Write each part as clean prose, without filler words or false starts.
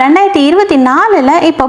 நம்ம 2024ல இப்போ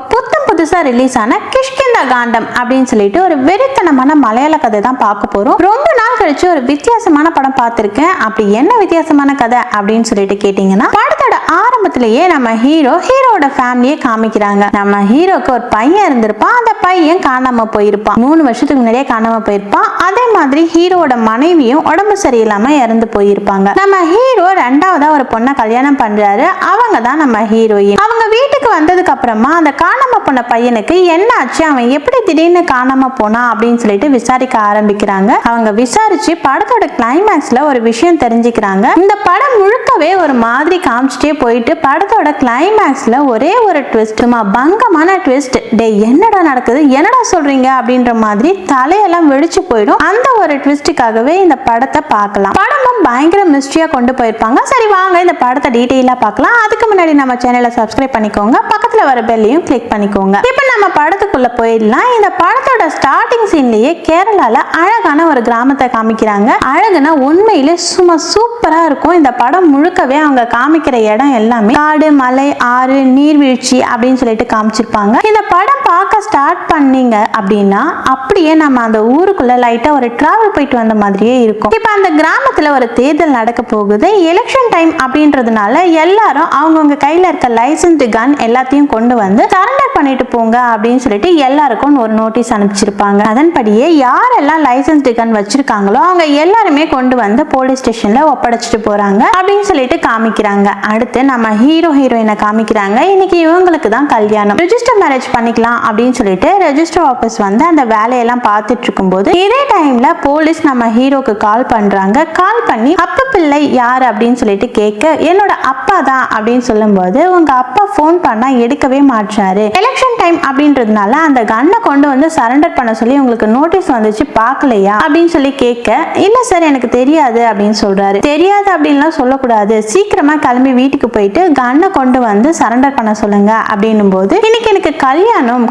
புதுசா ரிலீஸ் ஆன கிஷ்கிந்தா காண்டம் அப்படின்னு சொல்லிட்டு ஒரு வெறித்தனமான மலையாள கதை தான் பார்க்க போறோம். ரொம்ப நாள் கழிச்சு ஒரு வித்தியாசமான படம் பார்த்திருக்கேன். அப்படி என்ன வித்தியாசமான கதை அப்படின்னு சொல்லிட்டு கேட்டீங்கன்னா, படத்தோட ஆரம்பத்திலேயே நம்ம ஹீரோட ஃபேமிலியை காமிக்கிறாங்க. நம்ம ஹீரோக்கு ஒரு பையன் இருந்திருப்பான். அந்த பையன் காணாம போயிருப்பான். 3 வருஷத்துக்கு முன்னாடியே காணாம போயிருப்பான். அதே மாதிரி ஹீரோட மனைவியும் உடம்பு சரியில்லாம இறந்து போயிருப்பாங்க. நம்ம ஹீரோ ரெண்டாவதா ஒரு பொண்ணை கல்யாணம் பண்றாரு. அவங்க தான் நம்ம ஹீரோயின். அவங்க வீட்டுக்கு வந்ததுக்கு அப்புறமா அந்த காணாம போன பையனுக்கு என்ன ஆச்சு, அவன் எப்படி திடீர்னு காணாம போனா அப்படின்னு சொல்லிட்டு விசாரிக்க ஆரம்பிக்கிறாங்க. அவங்க விசாரிச்சு படத்தோட கிளைமேக்ஸ்ல ஒரு விஷயம் தெரிஞ்சுக்கிறாங்க. இந்த படம் முழுக்கவே ஒரு மாதிரி காமிச்சிட்டே போயிட்டு படத்தோட கிளைமேக்ஸ்ல ஒரே ஒரு ட்விஸ்ட், பங்கமான ட்விஸ்ட். டே என்னடா நடக்குது, என்னடா சொல்றீங்க அப்படின்ற மாதிரி தலையெல்லாம் வெடிச்சு போயிடும். அந்த ஒரு ட்விஸ்டுக்காகவே இந்த படத்தை பார்க்கலாம். படமும் பயங்கர மிஸ்ட்ரியா கொண்டு போயிருப்பாங்க. சரி வாங்க இந்த படத்தை டீடைலா பார்க்கலாம். அதுக்கு முன்னாடி நம்ம சேனலை சப்ஸ்கிரைப் பண்ணிக்கோங்க, பக்கத்துல வர பெல்லையும் கிளிக் பண்ணிக்கோங்க. இப்போ நம்ம படத்துக்குள்ள போயிடலாம். இந்த படத்தோட ஸ்டார்டிங் சீன்லயே கேரளால அழகான ஒரு கிராமத்தை காமிக்கிறாங்க. அழகுனா உண்மையிலே சும்மா சூப்பரா இருக்கும். இந்த படம் முழுக்கவே அவங்க காமிக்கிற இடம் எல்லாமே காடு, மலை, ஆறு, நீர்வீழ்ச்சி அப்படின்னு சொல்லிட்டு காமிச்சிருப்பாங்க. இந்த படம் பார்க்க ஸ்டார்ட் பண்ணீங்க அப்படின்னா அப்படியே நம்ம அந்த ஊருக்குள்ள லைட்டா ஒரு டிராவல் போயிட்டு வந்த மாதிரியே இருக்கும். இப்போ அந்த கிராமத்துல ஒரு தேர்தல் நடக்க போகுது. எலெக்ஷன் டைம் அப்படின்றதுனால எல்லாரும் அவங்கவுங்க கையில இருக்க லைசன்ஸ்டு கன் எல்லாத்தையும் கொண்டு வந்து சரண்டர் பண்ணிட்டு போங்க அப்படின்னு சொல்லிட்டு எல்லாருக்கும் ஒரு நோட்டீஸ் அனுப்பிச்சிருப்பாங்க. அதன்படியே யாரெல்லாம் லைசன்ஸ்டு கன் வச்சிருக்காங்களோ அவங்க எல்லாருமே கொண்டு வந்து போலீஸ் ஸ்டேஷன்ல ஒப்படைச்சிட்டு போறாங்க அப்படின்னு சொல்லிட்டு காமிக்கிறாங்க. அடுத்து நம்ம ஹீரோயினை காமிக்கிறாங்க. இன்னைக்கு இவங்களுக்கு தான் கல்யாணம். ரெஜிஸ்டர் மேரேஜ் பண்ணிக்கலாம் அப்படின்னு சொல்லிட்டு ரெஜிஸ்டர் ஆபீஸ் வந்து அந்த வேலையெல்லாம் பார்த்துட்டு இருக்கும்போது இதே டைம்ல போலீஸ் நம்ம ஹீரோக்கு கால் பண்றாங்க. கால் பண்ணி அப்பா பிள்ளை யார் அப்படின்னு சொல்லிட்டு கேட்க, என்னோட அப்பா தான் அப்படின்னு சொல்லும்போது, உங்க அப்பா போன் பண்ணா எடுக்கவே மாட்டாரு, எலெக்ஷன் டைம் அப்படின்றதுனால அந்த கன்னை கொண்டு வந்து சரண்டர் பண்ண சொல்லி உங்களுக்கு நோட்டீஸ் வந்துச்சு பார்க்கலையா அப்படின்னு சொல்லி கேட்க, இல்ல சார் எனக்கு தெரியாது அப்படின்னு சொல்றாரு. தெரியாது அப்படின்லாம் சொல்லக்கூடாது, சீக்கிரமா கிளம்பி வீட்டுக்கு போயிட்டு கன்னை கொண்டு வந்து சரண்டர் பண்ண சொல்லுங்க அப்படின்னும் போது, இன்னைக்கு எனக்கு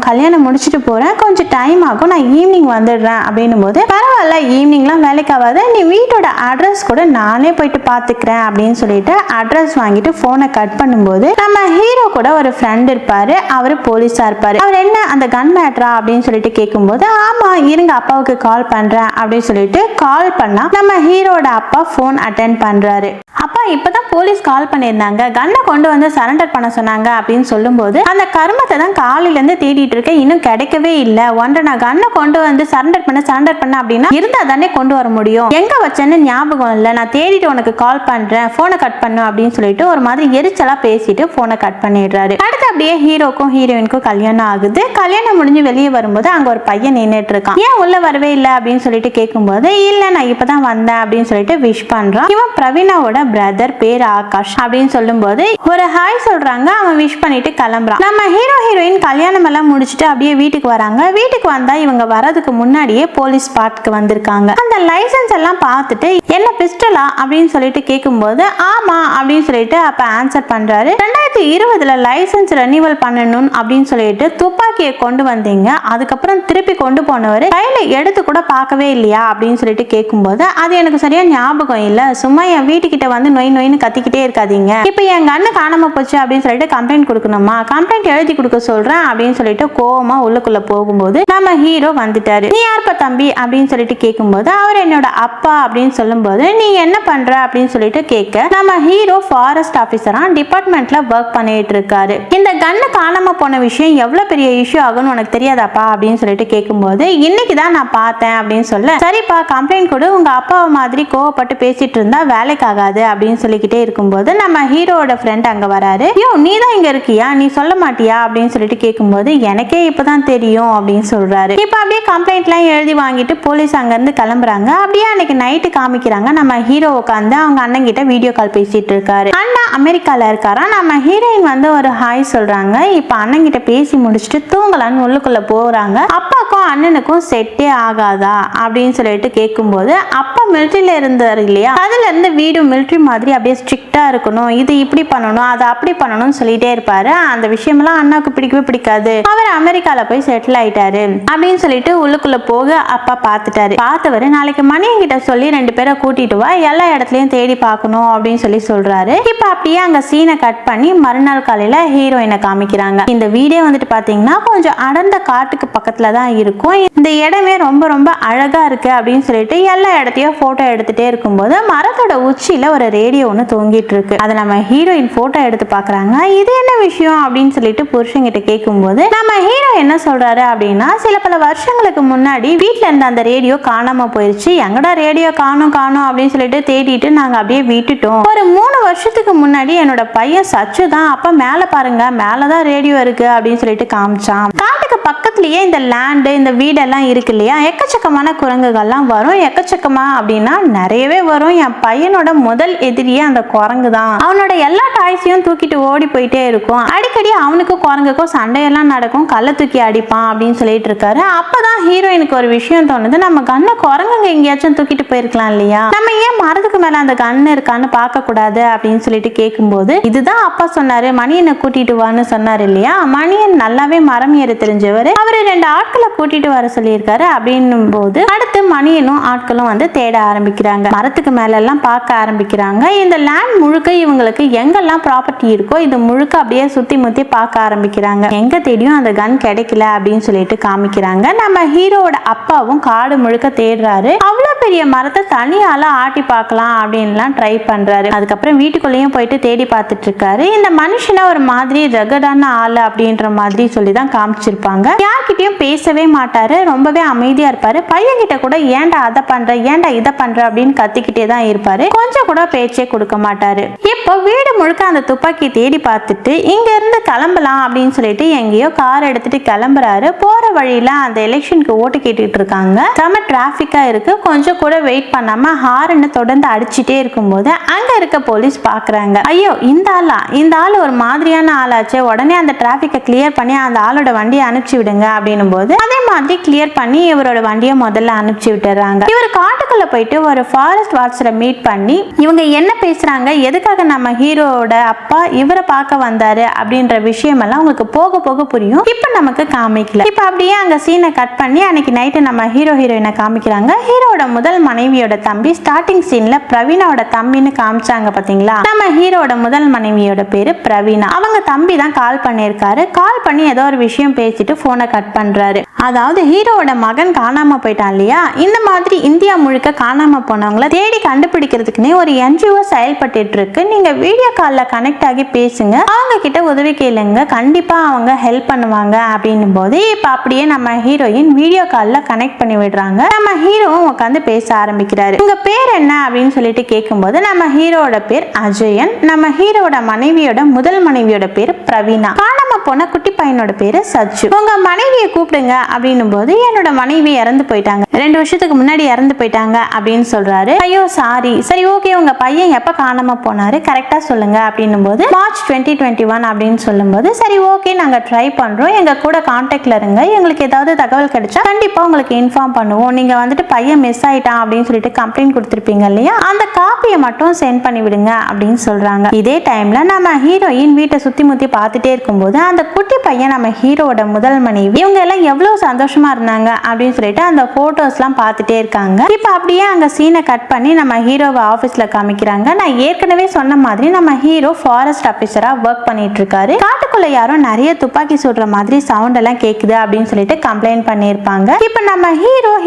கல்யாணம் முடிச்சுட்டு போறேன், கொஞ்சம் டைம் ஆகும், நான் ஈவினிங் வந்துடுறேன் அப்படின்னும் போது, பரவாயில்ல ஈவினிங்லாம் வேலைக்கு ஆகாது, நீ வீட்டோட அட்ரஸ் கூட நானே போயிட்டு பாத்துக்கிறேன் அப்படின்னு சொல்லிட்டு அட்ரஸ் வாங்கிட்டு போனை கட் பண்ணும்போது, நம்ம ஹீரோ கூட ஒரு ஃப்ரெண்ட் இருப்பாரு. அவரு போலீஸா இருப்பாரு. அவர் என்ன அந்த கன் மேட்ரா அப்படின்னு சொல்லிட்டு கேட்கும்போது, ஆமா இருங்க அப்பாவுக்கு கால் பண்றேன் அப்படின்னு சொல்லிட்டு கால் பண்ணா நம்ம ஹீரோட அப்பா போன் அட்டென்ட் பண்றாரு. அப்பா இப்பதான் போலீஸ் கால் பண்ணியிருந்தாங்க, கன்னை கொண்டு வந்து சரண்டர் பண்ண சொன்னாங்க அப்படின்னு சொல்லும்போது, அந்த கருமத்தை தான் காலையில இருந்து தேடிட்டு இருக்கேன், இன்னும் கிடைக்கவே இல்லை. ஒன்றை நான் கன்னை கொண்டு வந்து சரண்டர் பண்ண அப்படின்னா இருந்தா தானே கொண்டு வர முடியும், எங்க வச்சேன்னு ஞாபகம் இல்லை, நான் தேடிட்டு உனக்கு கால் பண்றேன், போனை கட் பண்ணு அப்படின்னு சொல்லிட்டு ஒரு மாதிரி எரிச்சலா பேசிட்டு போனை கட் பண்ணிடுறாரு. அடுத்து அப்படியே ஹீரோக்கும் ஹீரோயினுக்கும் கல்யாணம் ஆகுது. கல்யாணம் முடிஞ்சு வெளியே வரும்போது அங்க ஒரு பையன் நின்னுட்டு இருக்கான். ஏன் உள்ள வரவே இல்லை அப்படின்னு சொல்லிட்டு கேட்கும்போது, இல்ல நான் இப்பதான் வந்தேன் அப்படின்னு சொல்லிட்டு விஷ் பண்றான். இவன் பிரவீனாவோட பிரதர், பேர் ஆகாஷ் அப்படின்னு சொல்லும்போது ஒரு ஹாய் சொல்றாங்க. அவன் விஷ் பண்ணிட்டு கிளம்புறான். நம்ம ஹீரோயின் கல்யாணம் எல்லாம் முடிச்சுட்டு அப்படியே வீட்டுக்கு வராங்க. வீட்டுக்கு வந்தா இவங்க வரதுக்கு முன்னாடியே போலீஸ் ஸ்பாட்க்கு வந்திருக்காங்க. அந்த லைசன்ஸ் எல்லாம் பார்த்துட்டு என்ன பிஸ்டலா அப்படின்னு சொல்லிட்டு கேட்கும்போது, ஆமா அப்படின்னு சொல்லிட்டு அப்ப ஆன்சர் பண்றாரு. 2020ல லைசன்ஸ் ரெனிவல் பண்ணணும் அப்படின்னு சொல்லிட்டு துப்பாக்கியை கொண்டு வந்தீங்க, அதுக்கப்புறம் திருப்பி கொண்டு போனவர் கையில எடுத்து கூட பார்க்கவே இல்லையா அப்படின்னு சொல்லிட்டு கேட்கும்போது, அது எனக்கு சரியா ஞாபகம் இல்ல, சும்மா என் வீட்டுக்கிட்ட வந்து நொயின்னு கத்திக்கிட்டே இருக்காதீங்க, இப்ப என் கண்ணு காணாம போச்சு அப்படின்னு சொல்லிட்டு கம்ப்ளைண்ட் கொடுக்கணுமா, கம்ப்ளைண்ட் எழுதி கொடுக்க சொல்றேன் அப்படின்னு சொல்லிட்டு கோவமா உள்ளுக்குள்ள போகும்போது நம்ம ஹீரோ வந்துட்டாரு. நீ யாருப்பா தம்பி அப்படின்னு சொல்லிட்டு கேட்கும்போது, அவர் என்னோட அப்பா அப்படின்னு சொல்லும்போது, நீ என்ன பண்ற அப்படின்னு சொல்லிட்டு கேட்க, நம்ம ஹீரோ ஃபாரஸ்ட் ஆபீசரா டிபார்ட்மெண்ட்ல ஒர்க் பண்ணிட்டு இருக்காரு. இந்த கண்ணு காணாம போன விஷயம் எவ்வளவு பெரிய இஷ்யூ ஆகும்னு உனக்கு தெரியாதாப்பா அப்படின்னு சொல்லிட்டு கேட்கும்போது, இன்னைக்கு தான் நான் பார்த்தேன் அப்படின்னு சொல்ல, சரிப்பா கம்ப்ளைண்ட் கொடு, உங்க அப்பாவை மாதிரி கோவப்பட்டு பேசிட்டு இருந்தா வேலைக்கு ஆகாது அப்படின்னு சொல்லிக்கிட்டே இருக்கும்போது நம்ம ஹீரோட ஃப்ரெண்ட் அங்க வராரு. யோ நீ தான் இங்க இருக்கியா, நீ சொல்ல மாட்டியா அப்படின்னு சொல்லிட்டு கேட்கும்போது, எனக்கே இப்பதான் தெரியும் அப்படின்னு சொல்றாரு. இப்ப அப்படியே கம்ப்ளைண்ட் எல்லாம் எழுதி வாங்கிட்டு போலீஸ் அங்க இருந்து கிளம்புறாங்க. அப்படியே அன்னைக்கு நைட்டு காமிக்கிறாங்க. நம்ம ஹீரோ உட்காந்து அவங்க அண்ணன் கிட்ட வீடியோ கால் பேசிட்டு இருக்காரு. அண்ணா அமெரிக்கால இருக்காரா. நம்ம ஹீரோயின் வந்து ஒரு ஹாய் சொல்றாங்க. இப்ப அண்ணன் கிட்ட பேசி முடிச்சுட்டு தூங்கலான்னு உள்ளுக்குள்ள போறாங்க. அப்பாக்கும் அண்ணனுக்கும் செட்டே ஆகாதா அப்படின்னு சொல்லிட்டு கேட்கும்போது, அப்பா மிலிட்டரியில இருந்தாரு இல்லையா, அதுல இருந்து வீடு மிலிட்டரி மாதிரி அப்படியே ஸ்ட்ரிக்டா இருக்கணும், இது இப்படி பண்ணணும் அதை அப்படி பண்ணணும்னு சொல்லிட்டே இருப்பாரு. அந்த விஷயமெல்லாம் அண்ணாவுக்கு பிடிக்கவே பிடிக்காது. அவர் அமெரிக்கால போய் செட்டில் ஆயிட்டாரு அப்படின்னு சொல்லிட்டு உள்ளுக்குள்ள போக அப்பா பார்த்துட்டாரு. பார்த்தவரு நாளைக்கு மணியன் கிட்ட சொல்லி 2 பேரை கூட்டிட்டு வா, எல்லா இடத்துலயும் தேடி பார்க்கணும் அப்படின்னு சொல்லி சொல்றாரு. இப்ப அப்படியே அங்க சீனை கட் பண்ணி மறுநாள் காலையில ஹீரோயினை காமிக்கிறாங்க. இந்த வீடே வந்துட்டு பாத்தீங்கன்னா கொஞ்சம் அடர்ந்த காட்டுக்கு பக்கத்துல தான் இருக்கும். இந்த இடமே ரொம்ப ரொம்ப அழகா இருக்கு அப்படின்னு சொல்லிட்டு எல்லா இடத்தையும் போட்டோ எடுத்துட்டே இருக்கும்போது மரத்தோட உச்சியில ஒரு ரேடியோ ஒன்று தொங்கிட்டு இருக்கு. அதை நம்ம ஹீரோயின் போட்டோ எடுத்து பாக்குறாங்க. இது என்ன விஷயம் அப்படின்னு சொல்லிட்டு புருஷங்கிட்ட கேட்கும்போது நம்ம ஹீரோ என்ன சொல்றாரு அப்படின்னா, சில பல வருஷங்களுக்கு முன்னாடி வீட்டுல இருந்த அந்த ரேடியோ காணாம போயிருச்சு, எங்கடா ரேடியோ காணும் அப்படின்னு சொல்லிட்டு தேடிட்டு நாங்க அப்படியே விட்டுட்டோம். ஒரு 3 வருஷத்துக்கு முன்னாடி என்னோட பையன் சச்சு தான் அப்ப மேல பாருங்க மேலதான் ரேடியோ இருக்கு அப்படின்னு சொல்லிட்டு காமிச்சான். காட்டுக்கு பக்கத்துலயே இந்த லேண்டு இந்த வீடெல்லாம் இருக்கு இல்லையா, எக்கச்சக்கமான குரங்குகள்லாம் வரும். எக்கச்சக்கமா அப்படின்னா நிறையவே வரும். என் பையனோட முதல் எதிரியே அந்த குரங்கு தான். அவனோட எல்லா டாய்ஸையும் தூக்கிட்டு ஓடி போயிட்டே இருக்கும். அடிக்கடி அவனுக்கும் குரங்குக்கும் சண்டையெல்லாம் நடக்கும், கல்ல தூக்கி அடிப்பான் அப்படின்னு சொல்லிட்டு இருக்காரு. அப்பதான் ஹீரோயினுக்கு ஒரு விஷயம் தோணுது, நம்ம கண்ணை குரங்குங்க எங்கேயாச்சும் தூக்கிட்டு போயிருக்கலாம் இல்லையா, நம்ம ஏன் மரத்துக்கு மேல அந்த கண்ணு இருக்கான்னு பார்க்க கூடாது அப்படின்னு சொல்லிட்டு கேட்கும்போது, இதுதான் அப்பா சொன்னாரு மணியனை கூட்டிட்டு வான்னு சொன்னாரு இல்லையா, மணியன் நல்லாவே மரம் ஏற தெரிஞ்சவர், அவரு 2 ஆட்களை கூட்டிட்டு வர சொல்லியிருக்காரு அப்படின்னும் போது அடுத்து மணியனும் ஆட்களும் வந்து தேட ஆரம்பிக்கிறாங்க. மரத்துக்கு மேல எல்லாம் பார்க்க ஆரம்பிக்கிறாங்க. இந்த லேண்ட் முழுக்க இவங்களுக்கு எங்கெல்லாம் ப்ராப்பர்ட்டி இருக்கோ இது முழுக்க அப்படியே சுத்தி முத்தி பார்க்க ஆரம்பிக்கிறாங்க. எங்க தேடியும் அந்த கன் கிடைக்கல அப்படின்னு சொல்லிட்டு காமிக்கிறாங்க. நம்ம ஹீரோட அப்பாவும் காடு முழுக்க தேடுறாரு. அவ்வளவு பெரிய மரத்தை தனியால ஆட்டி பார்க்கலாம் அப்படின்லாம் ட்ரை பண்றாரு. அதுக்கப்புறம் வீட்டுக்குள்ளேயும் போயிட்டு தேடி பார்த்துட்டு இருக்காரு. இந்த மனுஷனை ஒரு மாதிரி ரகடான ஆளு அப்படின்ற மாதிரி சொல்லிதான் காமிச்சிருப்பாங்க. யார்கிட்டயும் பேசவே மாட்டாரு, ரொம்பவே அமைதியா இருப்பாரு. பையன் கிட்ட கூட ஏன்டா அதை பண்ற ஏன்டா இதை பண்ற அப்படின்னு கத்திக்கிட்டே தான் இருப்பாரு. கொஞ்சம் கூட பேச்சே கொடுக்க மாட்டாரு. இப்போ வீடு முழுக்க அந்த துப்பாக்கி தேடி பார்த்துட்டு இங்க இருந்து கிளம்பலாம் அப்படின்னு சொல்லிட்டு எங்கேயோ கார் எடுத்துட்டு கிளம்புறாரு. போற வழியில அந்த எலெக்ஷனுக்கு ஓட்டு கேட்டுட்டு இருக்காங்க. செம டிராபிக்கா இருக்கு. கொஞ்சம் கூட வெயிட் பண்ணாம ஹாரன்னு தொடர்ந்து அடிச்சுட்டே இருக்கும்போது அங்க இருக்க போலீஸ் பாக்குறாங்க. ஐயோ இந்த ஆள் ஒரு மாதிரியான ஆளாச்சு, உடனே அந்த டிராபிக்கை கிளியர் பண்ணி அந்த ஆளோட வண்டியை அனுப்பிச்சு விடுங்க அப்படின்னும் போது அதே மாதிரி கிளியர் பண்ணி இவரோட வண்டியை முதல்ல அனுப்பிச்சு விட்டுறாங்க. இவர் காட்டுக்குள்ள போயிட்டு ஒரு ஃபாரஸ்ட் வாட்சரை மீட் பண்ணி இவங்க என்ன பேசுறாங்க, எதுக்காக நம்ம ஹீரோட அப்பா இவரை பார்க்க வந்தாரு அப்படின்ற விஷயம் எல்லாம் உங்களுக்கு போக போக புரியும். இப்ப நமக்கு காமிக்கல. இப்ப அப்படியே அங்க சீனை கட் பண்ணி அன்னைக்கு நைட்டு நம்ம ஹீரோயினை காமிக்கிறாங்க. ஹீரோட முதல் மனைவியோட தம்பி ஸ்டார்டிங் சீன்ல பிரவீனாவோட தம்பின்னு காமிச்சாங்க பாத்தீங்களா, நம்ம ஹீரோட முதல் மனைவியோட பேரு பிரவீனா. அவங்க தம்பி தான் கால் பண்ணிருக்காரு. கால் பண்ணி ஏதோ ஒரு விஷயம் பேசிட்டு போனை கட் பண்றாரு. அதாவது ஹீரோட மகன் காணாம போயிட்டான் இல்லையா, இந்த மாதிரி இந்தியா முழுக்க காணாம போனவங்களை தேடி கண்டுபிடிக்கிறதுக்குன்னே ஒரு NGO செயல்பட்டு இருக்கு. நீங்க வீடியோ கால்ல கனெக்ட் ஆகி பேசுங்க, அவங்க கிட்ட உதவி கேளுங்க, கண்டிப்பா அவங்க ஹெல்ப் பண்ணுவாங்க அப்படின்னும் போது இப்ப அப்படியே நம்ம ஹீரோயின் வீடியோ கால்ல கனெக்ட் பண்ணி விடுறாங்க. நம்ம ஹீரோவும் உட்காந்து பேச ஆரம்பிக்கிறாரு. உங்க பேர் என்ன அப்படின்னு சொல்லிட்டு கேட்கும்போது நம்ம ஹீரோட பேர் அஜயன், நம்ம ஹீரோட மனைவியோட முதல் மனைவியோட பேரு பிரவீனா, காணாம போன குட்டி பையனோட பேரு சச்சு. உங்க மனைவியை கூப்பிடுங்க அப்படின்னும் போது என்னோட மனைவி இறந்து போயிட்டாங்க, 2 வருஷத்துக்கு முன்னாடி இறந்து போயிட்டாங்க அப்படின்னு சொல்றாரு. ஐயோ சாரி, சரி ஓகே உங்க பையன் எப்ப காணாம போனாரு கரெக்டா சொல்லுங்க அப்படின்னும் போது மார்ச் 2021 அப்படின்னு சொல்லும்போது சரி ஓகே நாங்க ட்ரை பண்றோம், எங்க கூட கான்டாக்ட்ல இருங்க, எங்களுக்கு ஏதாவது தகவல் கிடைச்சா கண்டிப்பா உங்களுக்கு இன்ஃபார்ம் பண்ணுவோம், நீங்க வந்துட்டு பையன் மிஸ் ஆயிட்டான் அப்படின்னு சொல்லிட்டு கம்ப்ளைண்ட் கொடுத்திருப்பீங்க இல்லையா, அந்த காப்பியை மட்டும் சென்ட் பண்ணி விடுங்க அப்படின்னு சொல்றாங்க. இதே டைம்ல நம்ம ஹீரோயின் வீட்டை சுத்தி முத்தி பார்த்துட்டே இருக்கும்போது அந்த குட்டி பையன் நம்ம ஹீரோட முதல் மனைவி இவங்க எல்லாம் எவ்வளவு சந்தோஷமா இருந்தாங்க அப்படின்னு சொல்லிட்டு அந்த போட்டோஸ் எல்லாம் பார்த்துட்டே இருக்காங்க. இப்ப அப்படியே அங்க சீனை கட் பண்ணி நம்ம ஹீரோவை ஆபீஸ்ல காமிக்கிறாங்க. நான் ஏற்கனவே சொன்ன மாதிரி நம்ம ஹீரோ ஃபாரஸ்ட் ஆபீசரா ஒர்க் பண்ணிட்டு இருக்காரு. காட்டுக்குள்ள யாரும் நிறைய துப்பாக்கி சுடுற மாதிரி சவுண்ட் எல்லாம் கேக்குது அப்படின்னு சொல்லிட்டு கம்ப்ளைண்ட் பண்ணிருப்பாங்க. இப்ப நம்ம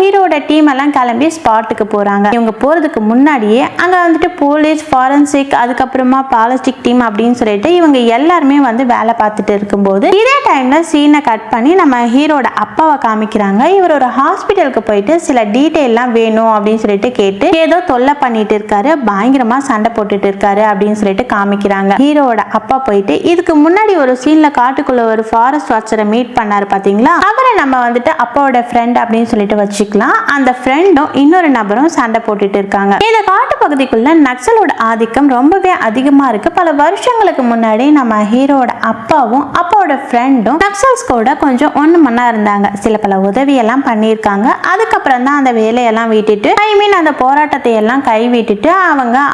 ஹீரோட டீம் எல்லாம் கிளம்பி ஸ்பாட்டுக்கு போறாங்க. இவங்க போறதுக்கு முன்னாடியே அங்க வந்துட்டு போலீஸ், ஃபாரன்சிக், அதுக்கப்புறமா பாலிஸ்டிக் டீம் அப்படின்னு சொல்லிட்டு இவங்க எல்லாருமே வந்து வேலை பார்த்துட்டு இருக்கும்போது இதே டைம்ல சீனை கட் பண்ணி நம்ம ஹீரோட அப்பாவை காமிக்கிறாங்க. இவர் ஒரு ஹாஸ்பிட்டலுக்கு போயிட்டு சில டீடைல்லாம் வேணும் அப்படின்னு சொல்லிட்டு கேட்டு ஏதோ தொல்லை பண்ணிட்டு இருக்காரு, பயங்கரமா சண்டை போட்டுட்டு இருக்காரு அப்படின்னு சொல்லிட்டு காமிக்கிறாங்க. ஹீரோட அப்பா போயிட்டு இதுக்கு முன்னாடி ஒரு சீன்ல காட்டுக்குள்ள ஒரு ஃபாரஸ்ட் வாட்சரை மீட் பண்ணாரு பாத்தீங்களா, அவரை நம்ம வந்துட்டு அப்பாவோட ஃப்ரெண்ட் அப்படின்னு சொல்லிட்டு வச்சுக்கலாம். அந்த ஃப்ரெண்டும் இன்னொரு நபரும் சண்டை போட்டுட்டு இருக்காங்க. இந்த காட்டு பகுதிக்குள்ள நக்சலோட ஆதிக்கம் ரொம்பவே அதிகமா இருக்கு. பல வருஷங்களுக்கு முன்னாடி நம்ம ஹீரோட அப்பாவும் அப்பாவோட ஹீரோட ஃப்ரெண்டும் நக்சல்ஸ் கூட கொஞ்சம் ஒண்ணு மண்ணா இருந்தாங்க. சில பல உதவி எல்லாம் பண்ணியிருக்காங்க. அதுக்கப்புறம் தான் அந்த வேலையெல்லாம் விட்டுட்டு அந்த போராட்டத்தை எல்லாம் கைவிட்டுட்டு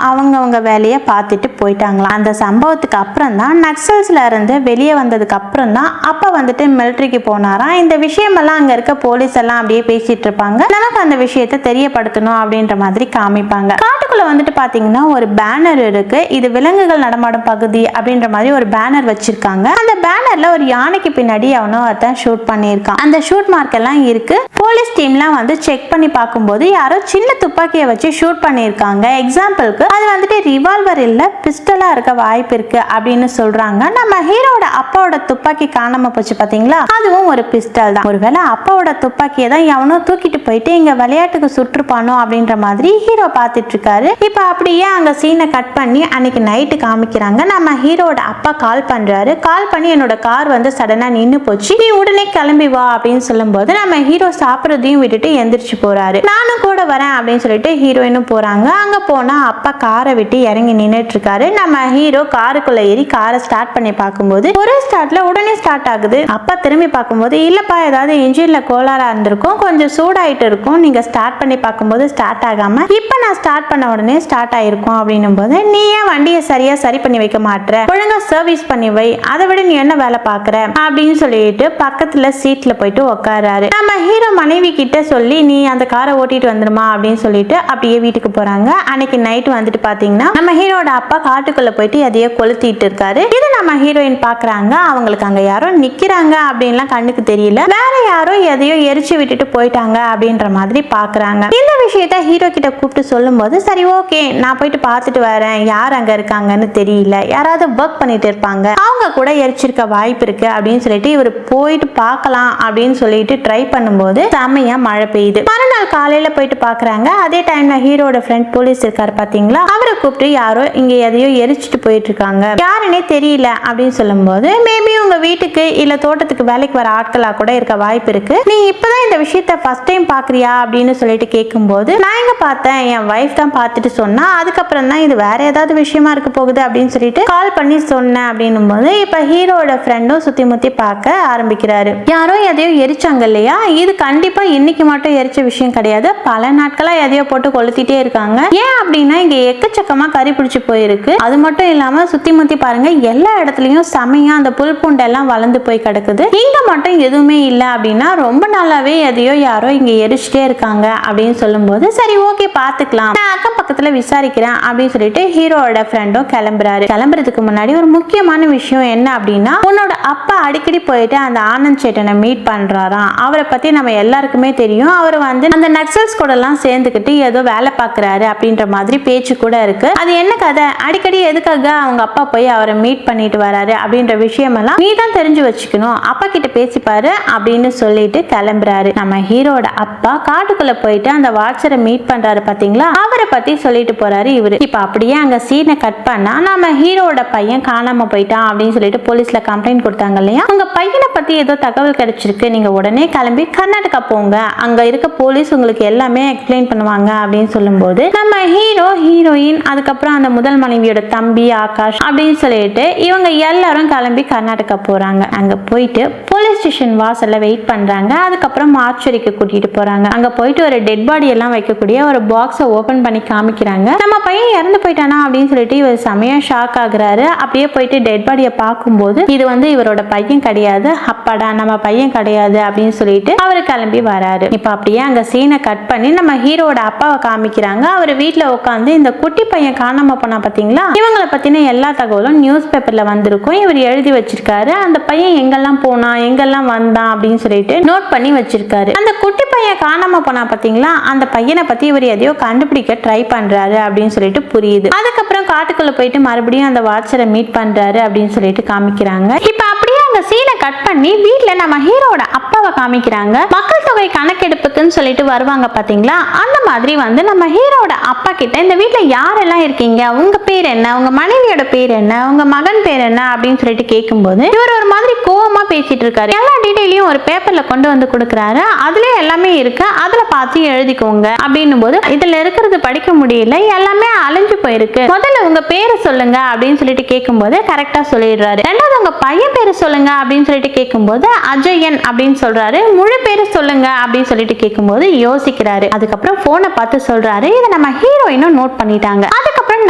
அவங்க வேலையை பார்த்துட்டு போயிட்டாங்களாம். அந்த சம்பவத்துக்கு அப்புறம் தான் நக்சல்ஸ்ல இருந்து வெளியே வந்ததுக்கு அப்புறம் தான் அப்பா வந்துட்டு மிலிட்டரிக்கு போனாராம். இந்த விஷயமெல்லாம் அங்க இருக்க போலீஸ் எல்லாம் அப்படியே பேசிட்டு இருப்பாங்க. நமக்கு அந்த விஷயத்தை தெரியப்படுத்தணும் அப்படின்ற மாதிரி காமிப்பாங்க. காட்டுக்குள்ள வந்துட்டு பாத்தீங்கன்னா ஒரு பேனர் இருக்கு. இது விலங்குகள் நடமாடும் பகுதி அப்படின்ற மாதிரி ஒரு பேனர் வச்சிருக்காங்க. அந்த பேனர்ல ஒரு யானைக்கு பின்னாடி அவனோ ஒருத்தன் ஷூட் பண்ணியிருக்கான். அந்த ஷூட் மார்க் எல்லாம் இருக்கு. போலீஸ் டீம்லாம் வந்து செக் பண்ணி பார்க்கும்போது யாரோ சின்ன துப்பாக்கியை வச்சு ஷூட் பண்ணியிருக்காங்க. எக்ஸாம்பிளுக்கு அது வந்துட்டு ரிவால்வர் இல்ல பிஸ்டலா இருக்க வாய்ப்பு இருக்கு அப்படின்னு சொல்றாங்க. நம்ம ஹீரோட அப்பாவோட துப்பாக்கி காணாம போச்சு பாத்தீங்களா, அதுவும் ஒரு பிஸ்டல் தான். ஒருவேளை அப்பாவோட துப்பாக்கியை தான் எவனோ தூக்கிட்டு போயிட்டு இங்க விளையாட்டுக்கு சுற்றுப்பானோ அப்படின்ற மாதிரி ஹீரோ பார்த்துட்டு இருக்காரு. இப்ப அப்படியே அங்க சீனை கட் பண்ணி அன்னைக்கு நைட்டு காமிக்கிறாங்க. நம்ம ஹீரோட அப்பா கால் பண்றாரு. கால் பண்ணி என்னோட கார் வந்து சடனா நின்னு போச்சு, நீ உடனே கிளம்பி வா அப்படின்னு சொல்லும் போது நம்ம ஹீரோ சாப்பிட்றதையும் விட்டுட்டு எந்திரிச்சு போறாரு. நானும் கூட வரேன் அப்படின்னு சொல்லிட்டு ஹீரோயினும் போறாங்க. அங்க போனா அப்பா காரை விட்டு இறங்கி நின்னுட்டு இருக்காரு. நம்ம ஹீரோ காருக்குள்ள ஏறி காரை ஸ்டார்ட் பண்ணி பார்க்கும்போது ஒரு ஸ்டார்ட்ல உடனே ஸ்டார்ட் ஆகுது. அப்பா திரும்பி பார்க்கும்போது இல்லப்பா ஏதாவது இன்ஜின்ல கோளாறா இருந்திருக்கும், கொஞ்சம் சூடாயிட்டு இருக்கும், நீங்க ஸ்டார்ட் பண்ணி பார்க்கும்போது ஸ்டார்ட் ஆகாம இப்ப நான் ஸ்டார்ட் பண்ண உடனே ஸ்டார்ட் ஆயிருக்கும் அப்படின்னும் போது நீ ஏன் வண்டியை சரியா சரி பண்ணி வைக்க மாட்டற, ஒழுங்கா சர்வீஸ் பண்ணி வை, அதை விட நீ என்ன வேலை பாக்குற அப்படின்னு சொல்லிட்டு பக்கத்துல சீட்ல போயிட்டு உட்காராரு. நம்ம ஹீரோ மனைவி கிட்ட சொல்லி நீ அந்த காரை ஓட்டிட்டு வந்துருமா அப்படின்னு சொல்லிட்டு அப்படியே வீட்டுக்கு போறாங்க. அன்னைக்கு நைட் வந்துட்டு பாத்தீங்கன்னா நம்ம ஹீரோட அப்பா காட்டுக்குள்ள போயிட்டு எதையோ கொளுத்திட்டு இருக்காரு. இது நம்ம ஹீரோயின் பாக்குறாங்க. அவங்களுக்கு அங்க யாரோ நிக்கிறாங்க அப்படின்லாம் கண்ணுக்கு தெரியல, வேற யாரோ எதையோ எரிச்சு விட்டுட்டு போயிட்டாங்க அப்படின்ற மாதிரி பாக்குறாங்க. இந்த விஷயத்த ஹீரோ கிட்ட கூப்பிட்டு சொல்லும் போது சரி ஓகே நான் போயிட்டு பார்த்துட்டு வரேன், யார் அங்க இருக்காங்கன்னு தெரியல, யாராவது ஒர்க் பண்ணிட்டு இருப்பாங்க, அவங்க கூட எரிச்சிருக்க வாய்ப்பு இருக்கு அப்படின்னு சொல்லிட்டு இவர் போயிட்டு பார்க்கலாம் அப்படின்னு சொல்லிட்டு ட்ரை பண்ணும்போது செமையா மழை பெய்யுது. மறுநாள் காலையில போயிட்டு பாக்குறாங்க. அதே டைம்ல ஹீரோட ஃப்ரெண்ட் போலீஸ் இருக்காரு பாத்தீங்களா, அவரை கூப்பிட்டு யாரோ இங்க எதையோ எரிச்சிட்டு போயிட்டு இருக்காங்க, யாருன்னே தெரியல அப்படின்னு சொல்லும் போது மேபி உங்க வீட்டுக்கு இல்ல தோட்டத்துக்கு வேலைக்கு வர ஆட்களா கூட இருக்க வாய்ப்பு இருக்கு, நீ இப்பதான் இந்த விஷயத்த ஃபர்ஸ்ட் டைம் பாக்குறியா அப்படின்னு சொல்லிட்டு கேட்கும்போது நான் எங்க பார்த்தேன், என் வைஃப் தான் பார்த்துட்டு சொன்னா, அதுக்கப்புறம் தான் இது வேற ஏதாவது விஷயமா இருக்க போகுது அப்படின்னு சொல்லிட்டு கால் பண்ணி சொன்னேன் அப்படின்னும் போது இப்ப ஹீரோட ஃப்ரெண்டும் சுத்தி முத்தி பார்க்க ஆரம்பிக்கிறாரு. யாரோ எதையோ எரிச்சாங்க இல்லையா, இது கண்டிப்பா இன்னைக்கு மட்டும் எரிச்ச விஷயம் கிடையாது, பல நாட்களா எதையோ போட்டு கொளுத்திட்டே இருக்காங்க. ஏன் அப்படின்னா இங்க எக்கச்சக்கமா கறி பிடிச்சு போயிருக்கு. அது மட்டும் இல்லாம சுத்தி முத்தி பாருங்க எல்லா இடத்துலயும் செமையா அந்த புல் பூண்டெல்லாம் வளர்ந்து போய் கிடக்குது, இங்க மட்டும் எதுவுமே இல்ல அப்படின்னா ரொம்ப நாளாவே எதையோ யாரோ இங்க எரிச்சிட்டே இருக்காங்க அப்படின்னு சொல்லும் போது சரி ஓகே பாத்துக்கலாம், நான் அக்கம் பக்கத்துல விசாரிக்கிறேன் அப்படின்னு சொல்லிட்டு ஹீரோட ஃப்ரெண்டும் கிளம்புறாரு. கிளம்புறதுக்கு முன்னாடி ஒரு முக்கியமான விஷயம் என்ன அப்படின்னா உன்னோட அப்பா அடிக்கடி போயிட்டு அந்த ஆனந்த் சேட்டனை மீட் பண்றாராம். அவரை பத்தி நம்ம எல்லாருக்குமே தெரியும், அவர் வந்து அந்த நக்சல்ஸ் கூட எல்லாம் சேர்ந்துக்கிட்டு ஏதோ வேலை பார்க்கறாரு அப்படின்ற மாதிரி பேச்சு கூட இருக்கு. அது என்ன கதை, அடிக்கடி எதுக்காக அவங்க அப்பா போய் அவரை மீட் பண்ணிட்டு வராரு அப்படின்ற விஷயம் எல்லாம் நீ தான் தெரிஞ்சு வச்சுக்கணும், அப்பா கிட்ட பேசிப்பாரு அப்படின்னு சொல்லிட்டு கிளம்புறாரு. நம்ம ஹீரோட அப்பா காட்டுக்குள்ள போயிட்டு அந்த வாட்சரை மீட் பண்றாரு பாத்தீங்களா, அவரை பத்தி சொல்லிட்டு போறாரு இவரு. இப்ப அப்படியே அங்க சீனை கட் பண்ணா நம்ம ஹீரோட பையன் காணாம போயிட்டான் அப்படின்னு சொல்லிட்டு போலீஸ்ல கம்ப்ளைண்ட் கொடுத்தாங்க இல்லையா, உங்க பையனை பத்தி ஏதோ தகவல் கிடைச்சிருக்கு, நீங்க உடனே கிளம்பி கர்நாடகா போங்க, அங்க இருக்க போலீஸ் உங்களுக்கு எல்லாமே எக்ஸ்பிளைன் பண்ணுவாங்க அப்படின்னு சொல்லும் போது நம்ம ஹீரோ ஹீரோயின் அதுக்கப்புறம் அந்த முதல் மனைவியோட தம்பி ஆகாஷ் அப்படின்னு சொல்லிட்டு இவங்க எல்லாரும் கிளம்பி கர்நாடகா போறாங்க. அங்க போயிட்டு போலீஸ் ஸ்டேஷன் வாசல்ல வெயிட் பண்றாங்க. அதுக்கப்புறம் மார்ச்சரிக்கு கூட்டிட்டு போறாங்க. அங்க போயிட்டு ஒரு டெட் பாடி எல்லாம் வைக்கக்கூடிய ஒரு பாக்ஸை ஓபன் பண்ணி காமிக்கிறாங்க. நம்ம பையன் இறந்து போயிட்டானா அப்படின்னு சொல்லிட்டு இவர் செமையா ஷாக் ஆகுறாரு. அப்படியே போயிட்டு டெட் பாடியை பார்க்கும்போது இது வந்து இவரோட பையன் கிடையாது, அப்பாடா நம்ம பையன் கிடையாது அப்படின்னு சொல்லிட்டு அவரு கிளம்பி வராரு. இப்ப அப்படியே அங்க சீனை கட் பண்ணி நம்ம ஹீரோட அப்பாவை காமிக்கிறாங்க. அவர் வீட்டுல உட்காந்து இந்த குட்டி பையன் காணாம போனா பாத்தீங்களா, இவங்களை பத்தின எல்லா தகவலும் நியூஸ் பேப்பர்ல வந்திருக்கும், இவர் எழுதி வச்சிருக்காரு. அந்த பையன் எங்கெல்லாம் போனா எங்கெல்லாம் வந்தான் அப்படின்னு சொல்லிட்டு நோட் பண்ணி வச்சிருக்காரு. அந்த குட்டி பையன் காணாம போனா பாத்தீங்களா, அந்த பையனை பத்தி இவர் எதையோ கண்டுபிடிக்க ட்ரை பண்றாரு அப்படின்னு சொல்லிட்டு புரியுது. அதுக்கப்புறம் காட்டுக்குள்ள போயிட்டு மறுபடியும் அந்த வாட்சரை மீட் பண்றாரு அப்படின்னு சொல்லிட்டு காமிக்கிறாங்க. இப்ப அப்படியே அந்த சீனை கட் பண்ணி வீட்டுல நம்ம ஹீரோட அப்பாவை காமிக்கிறாங்க. மக்கள் தொகை கணக்கெடுப்புக்குன்னு சொல்லிட்டு வருவாங்க பாத்தீங்களா, அந்த மாதிரி வந்து நம்ம ஹீரோட அப்பா கிட்ட இந்த வீட்டுல யாரெல்லாம் இருக்கீங்க, உங்க பேர் என்ன, உங்க மனைவியோட பேர் என்ன, உங்க மகன் பேர் என்ன அப்படின்னு சொல்லிட்டு கேட்கும்போது இவர் ஒரு மாதிரி கோவமா பேசிட்டு இருக்காரு. எல்லா டீடைலையும் ஒரு பேப்பர்ல கொண்டு வந்து கொடுக்கறாரு. அதுல எல்லாமே இருக்கு, அதுல பார்த்து எழுதிக்கோங்க அப்படின்னும் போது இதுல இருக்கிறது படிக்க முடியல, எல்லாமே அழிஞ்சு போயிருக்கு, முதல்ல உங்க பேரை சொல்லுங்க அப்படின்னு சொல்லிட்டு கேட்கும்போது கரெக்டா சொல்லிடுறாரு. ரெண்டாவது உங்க பையன் பேரு சொல்லுங்க சொல்லுங்க அப்படின்னு சொல்லிட்டு கேட்கும்போது அஜயன் அப்படின்னு சொல்றாரு. முழு பேரு சொல்லுங்க அப்படின்னு சொல்லிட்டு கேட்கும்போது யோசிக்கிறாரு. அதுக்கப்புறம் போனை பார்த்து சொல்றாரு. இதை நம்ம ஹீரோயினும் நோட் பண்ணிட்டாங்க. அதுக்கப்புறம்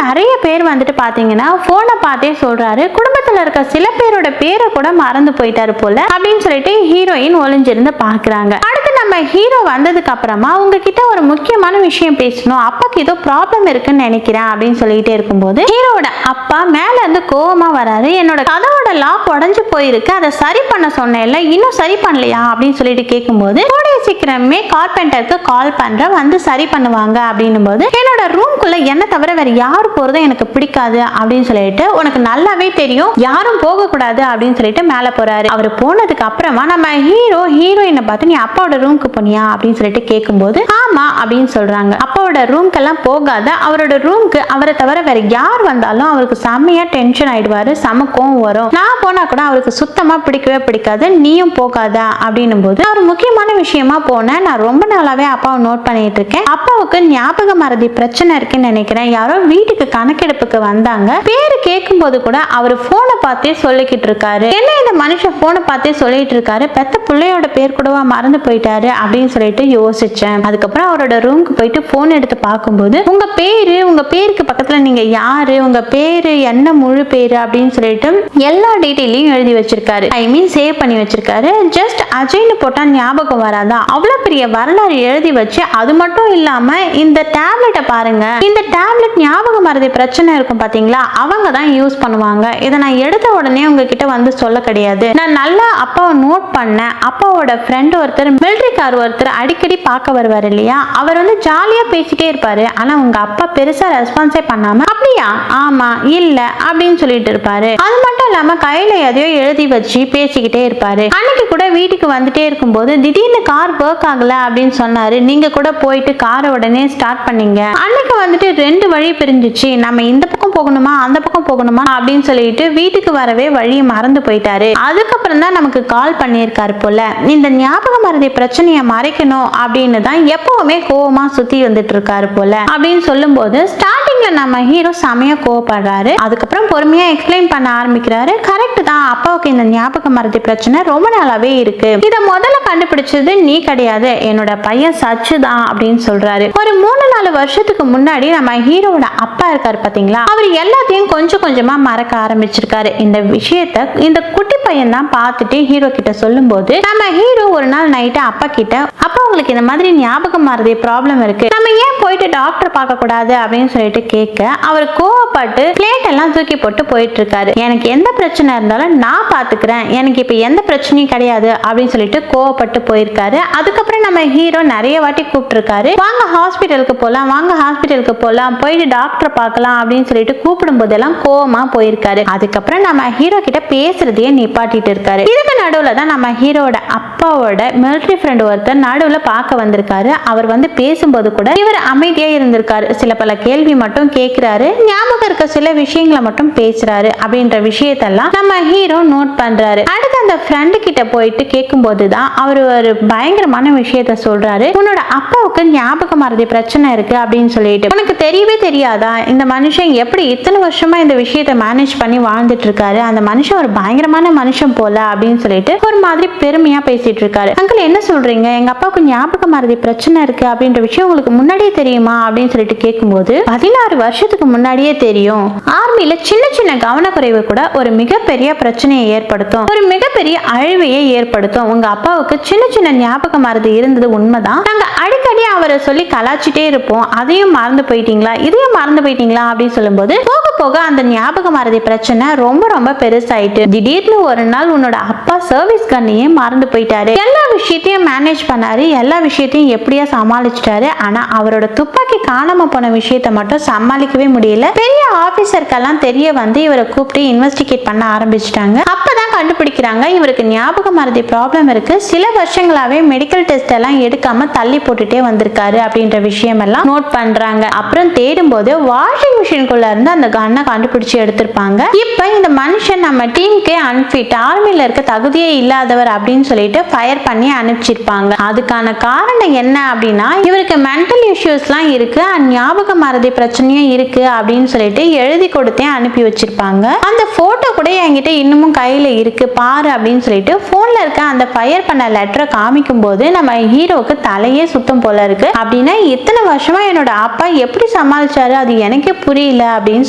நிறைய பேர் வந்துட்டு பாத்தீங்கன்னா போனை பார்த்தே சொல்றாரு. குடும்பத்துல இருக்க சில பேரோட பேரை கூட மறந்து போயிட்டாரு போல அப்படின்னு சொல்லிட்டு ஹீரோயின் ஒளிஞ்சிருந்து பாக்குறாங்க. அடுத்து நம்ம ஹீரோ வந்ததுக்கு அப்புறமா உங்ககிட்ட ஒரு முக்கியமான விஷயம் பேசணும், அப்பாக்கு ஏதோ ப்ராப்ளம் இருக்குன்னு நினைக்கிறேன் அப்படின்னு சொல்லிட்டே இருக்கும்போது ஹீரோட அப்பா மேல இருந்து கோவமா வராரு. என்னோட கதவோட லாக் உடைஞ்சு போயிருக்கு, அதை சரி பண்ண சொன்னேன்ல, இன்னும் சரி பண்ணலையா அப்படின்னு சொல்லிட்டு கேட்கும்போது கூடிய சீக்கிரமே கார்பெண்டருக்கு கால் பண்ற, வந்து சரி பண்ணுவாங்க அப்படின்னும் போது என்னோட ரூம்குள்ள என்ன தவிர வேற யாரும் போறதும் எனக்கு பிடிக்காது அப்படின்னு சொல்லிட்டு உனக்கு நல்லாவே தெரியும், யாரும் போக கூடாது அப்படின்னு சொல்லிட்டு மேல போறாரு. அவர் போனதுக்கு அப்புறமா நம்ம ஹீரோ ஹீரோயினை பார்த்து நீ அப்பாவோட ரூம்க்கு போனியா அப்படின்னு சொல்லிட்டு கேட்கும்போது ஆமா அப்படின்னு சொல்றாங்க. அப்பாவோட ரூம்க்கு எல்லாம் போகாத, அவரோட ரூம்க்கு அவரை தவிர வேற யார் வந்தாலும் அவருக்கு செம்மையா டென்ஷன் ஆயிடுவாரு, செம கோவம் வரும், நான் போனா கூட அவருக்கு சுத்தமா பிடிக்கவே பிடிக்காது, நீயும் போகாத அப்படின்னும் போது ஒரு முக்கியமான விஷயமா போனேன், நான் ரொம்ப நாளாவே அப்பாவை நோட் பண்ணிட்டு இருக்கேன், அப்பாவுக்கு ஞாபக மறதி பிரச்சனை இருக்குன்னு நினைக்கிறேன், யாரோ வீட்டுக்கு கணக்கெடுப்புக்கு வந்தாங்க, பேரு கேட்கும் போது கூட அவர் போனை பார்த்தே சொல்லிக்கிட்டு இருக்காரு, என்ன இந்த மனுஷன் போனை பார்த்தே சொல்லிட்டு இருக்காரு, பெத்த பிள்ளையோட பேர் கூடவா மறந்து போயிட்டாரு அப்படின்னு சொல்லிட்டு யோசிச்சேன். அதுக்கப்புறம் அவரோட ரூம்க்கு போயிட்டு போன் எடுத்து பார்க்கும்போது உங்க பேருக்கு பக்கத்துல நீங்க யாரு, உங்க பேரு என்ன, முழு பேரு அப்படின்னு சொல்லிட்டு எல்லா டீடைலையும் எழுதி வச்சிருக்காரு. ஐ மீன் சேவ் பண்ணி வச்சிருக்காரு. ஜஸ்ட் அஜய்னு போட்டா ஞாபகம் வராதா, அவ்வளவு பெரிய வரலாறு எழுதி வச்சு, அது மட்டும் இல்லாம இந்த டேப்லெட்டை பாருங்க, இந்த டேப்லெட் ஞாபக மறதி பிரச்சனை இருக்கும் பாத்தீங்களா, அவங்க தான் யூஸ் பண்ணுவாங்க, இதை நான் எடுத்த உடனே உங்ககிட்ட வந்து சொல்ல கிடையாது, நான் நல்லா அப்பாவை நோட் பண்ணேன், அப்பாவோட ஃப்ரெண்ட் ஒருத்தர் மிலிட்டரிக்கார் ஒருத்தர் அடிக்கடி பார்க்க வருவார் இல்லையா, அவர் வந்து ஜாலியா பேசிட்டே இருப்பாரு, ஆனா உங்க அப்பா பெருசா ரெஸ்பான்ஸே பண்ணாம அப்படியா ஆமா இல்ல அப்படின்னு சொல்லிட்டு இருப்பாரு. அது மட்டும் இல்லாம கையில எதையோ எழுதி வச்சு பேசிக்கிட்டே இருப்பாரு. அன்னைக்கு கூட வீட்டுக்கு வந்துட்டே இருக்கும்போது திடீர்னு கார் ஒர்க் ஆகல அப்படின்னு சொன்னாரு, நீங்க கூட போயிட்டு காரை உடனே ஸ்டார்ட் பண்ணீங்க, அன்னைக்கு வந்துட்டு 2 வழி பிரிஞ்சிச்சு, நம்ம இந்த பக்கம் போகணுமா அந்த பக்கம் போகணுமா அப்படின்னு சொல்லிட்டு வீட்டுக்கு வரவே வழியை மறந்து போயிட்டாரு, அதுக்கப்புறம் தான் நமக்கு கால் பண்ணியிருக்காரு போல, இந்த ஞாபக மறதி பிரச்சனையை மறைக்கணும் அப்படின்னு தான் எப்பவுமே கோவமா சுத்தி வந்துட்டு இருக்காரு போல அப்படின்னு சொல்லும் போது ஸ்டார்டிங்ல நம்ம ஹீரோ செமையா கோவப்படுறாரு. அதுக்கப்புறம் பொறுமையா எக்ஸ்பிளைன் பண்ண ஆரம்பிக்கிறாரு. கரெக்ட் தான், அப்பாவுக்கு இந்த ஞாபக மறதி பிரச்சனை ரொம்ப நாளாவே இருக்கு, இத முதல்ல கண்டுபிடிச்சது நீ கிடையாது, என்னோட பையன் சச்சு தான் அப்படின்னு சொல்றாரு. ஒரு 3-4 வருஷத்துக்கு முன்னாடி நம்ம ஹீரோட அப்பா இருக்காரு பாத்தீங்களா, அவர் எல்லாத்தையும் கொஞ்சம் கொஞ்சமா மறக்க ஆரம்பிச்சிருக்காரு. இந்த விஷயத்த இந்த குட்டி பையன் தான் பார்த்துட்டு ஹீரோ கிட்ட சொல்லும் போது நம்ம ஹீரோ ஒரு நாள் நைட்டு அப்பா கிட்ட, அப்பா உங்களுக்கு இந்த மாதிரி ஞாபகம் மறதி ப்ராப்ளம் இருக்கு, நம்ம ஏன் போயிட்டு டாக்டர் பார்க்க கூடாது அப்படின்னு சொல்லிட்டு கேட்க அவர் கோவப்பட்டு பிளேட் எல்லாம் தூக்கி போட்டு போயிட்டு இருக்காரு. எனக்கு எந்த பிரச்சனை இருந்தாலும் நான் பாத்துக்கிறேன், எனக்கு இப்ப எந்த பிரச்சனையும் கிடையாது அப்படின்னு சொல்லிட்டு கோவப்பட்டு போயிருக்காரு. அதுக்கப்புறம் நம்ம ஹீரோ நிறைய வாட்டி கூப்பிட்டு இருக்காரு, வாங்க ஹாஸ்பிட்டலுக்கு போலாம், வாங்க ஹாஸ்பிட்டலுக்கு போலாம், போயிட்டு டாக்டர் பார்க்கலாம் அப்படின்னு சொல்லிட்டு கூப்பிடும் போதெல்லாம் கோவமா போயிருக்காரு. அதுக்கப்புறம் நம்ம ஹீரோ கிட்ட பேசுறதையே நிப்பாட்டிட்டு இருக்காரு. இதுக்கு நடுவுல தான் நம்ம ஹீரோட அப்பாவோட மிலிட்டரி ஃப்ரெண்ட் ஒருத்தர் நடுவுல பார்க்க வந்திருக்காரு. அவர் வந்து பேசும்போது கூட இவர் அமைதியா இருந்திருக்காரு, சில பல கேள்வி மட்டும் கேட்கிறாரு, ஞாபகம் இருக்க சில விஷயங்களை மட்டும் பேசுறாரு அப்படின்ற விஷயத்தெல்லாம் நம்ம ஹீரோ நோட் பண்றாரு. அடுத்து அந்த ஃப்ரெண்டு கிட்ட போயிட்டு கேட்கும் போதுதான் அவர் ஒரு பயங்கரமான விஷயத்த சொல்றாரு, உன்னோட அப்பாவுக்கு ஞாபக மறதி பிரச்சனை இருக்கு அப்படின்னு சொல்லிட்டு, உனக்கு தெரியவே தெரியாதா இந்த மனுஷன் எப்படி இத்தனை வருஷமா இந்த விஷயத்த மேனேஜ் பண்ணி வாழ்ந்துட்டு இருக்காரு, அந்த மனுஷன் ஒரு பயங்கரமான மனுஷன் போல அப்படின்னு சொல்லிட்டு ஒரு மாதிரி பெருமையா பேசிட்டு இருக்காரு. அங்கிள் என்ன சொல்றீங்க, எங்க அப்பாவுக்கு ஞாபக மறதி பிரச்சனை இருக்கு அப்படின்ற விஷயம் உங்களுக்கு முன்னாடியே தெரியுமா அப்படின்னு சொல்லிட்டு கேட்கும்போது 16 வருஷத்துக்கு முன்னாடியே தெரியும், ஆர்மியில சின்ன சின்ன கவனக்குறைவு கூட ஒரு மிகப்பெரிய பிரச்சனையை ஏற்படுத்தும், ஒரு மிகப்பெரிய அழிவையை ஏற்படுத்தும், உங்க அப்பாவுக்கு சின்ன சின்ன ஞாபக மறதி இருந்தது உண்மைதான், நாங்க அடிக்கடி அவரை சொல்லி கலாச்சிட்டே இருப்போம், அதையும் மறந்து போயிட்டீங்களா இதையும் மறந்து போயிட்டீங்களா அப்படின்னு சொல்லும்போது போக போக அந்த ஞாபக மறதி பிரச்சனை ரொம்ப ரொம்ப பெருசாயிட்டு, திடீர்னு ஒரு நாள் உன்னோட அப்பா சர்வீஸ் கண்ணையே மறந்து போயிட்டாரு, எல்லா விஷயத்தையும் மேனேஜ் பண்ணாரு, எல்லா விஷயத்தையும் எப்படியா சமாளிச்சிட்டாரு, ஆனா அவரோட துப்பாக்கி காணாம போன விஷயத்தை மட்டும் சமாளிக்கவே முடியல. பெரிய ஆபீசருக்கெல்லாம் தெரிய வந்து இவரை கூப்பிட்டு இன்வெஸ்டிகேட் பண்ண ஆரம்பிச்சிட்டாங்க. அப்பதான் கண்டுபிடிக்கிறாங்க இவருக்கு ஞாபக மறதி ப்ராப்ளம் இருக்கு, சில வருஷங்களாவே மெடிக்கல் டெஸ்ட் எல்லாம் எடுக்காம தள்ளி போட்டுட்டே வந்திருக்காரு அப்படின்ற விஷயம் எல்லாம் நோட் பண்றாங்க. அப்புறம் தேடும் போது வாஷிங் மிஷின்குள்ள இருந்து அந்த கண்ணை கண்டுபிடிச்சு எடுத்திருப்பாங்க. இப்ப இந்த மனுஷன் நம்ம டீமுக்கே அன்ஃபிட், ஆர்மில இருக்க தகுதியே இல்லாதவர் அப்படின்னு சொல்லிட்டு ஃபயர் பண்ணி அனுப்பிச்சிருப்பாங்க. அதுக்கான காரணம் என்ன அப்படின்னா இவருக்கு மென்டல் இஷ்யூஸ்லாம் இருக்கு, ஞாபக மறதி பிரச்சனையும் இருக்கு அப்படின்னு சொல்லிட்டு எழுதி கொடுத்தே அனுப்பி வச்சிருப்பாங்க. அந்த போட்டோ கூட என்கிட்ட இன்னமும் கையில இருக்கு பாரு அப்படின்னு சொல்லிட்டு போன்ல இருக்க அந்த ஃபயர் பண்ண லெட்டரை காமிக்கும் போது நம்ம ஹீரோக்கு தலையே சுத்தம் போல இருக்கு. அப்படின்னா இத்தனை வருஷமா என்னோட அப்பா எப்படி சமாளிச்சாரு அது எனக்கே புரியல அப்படின்னு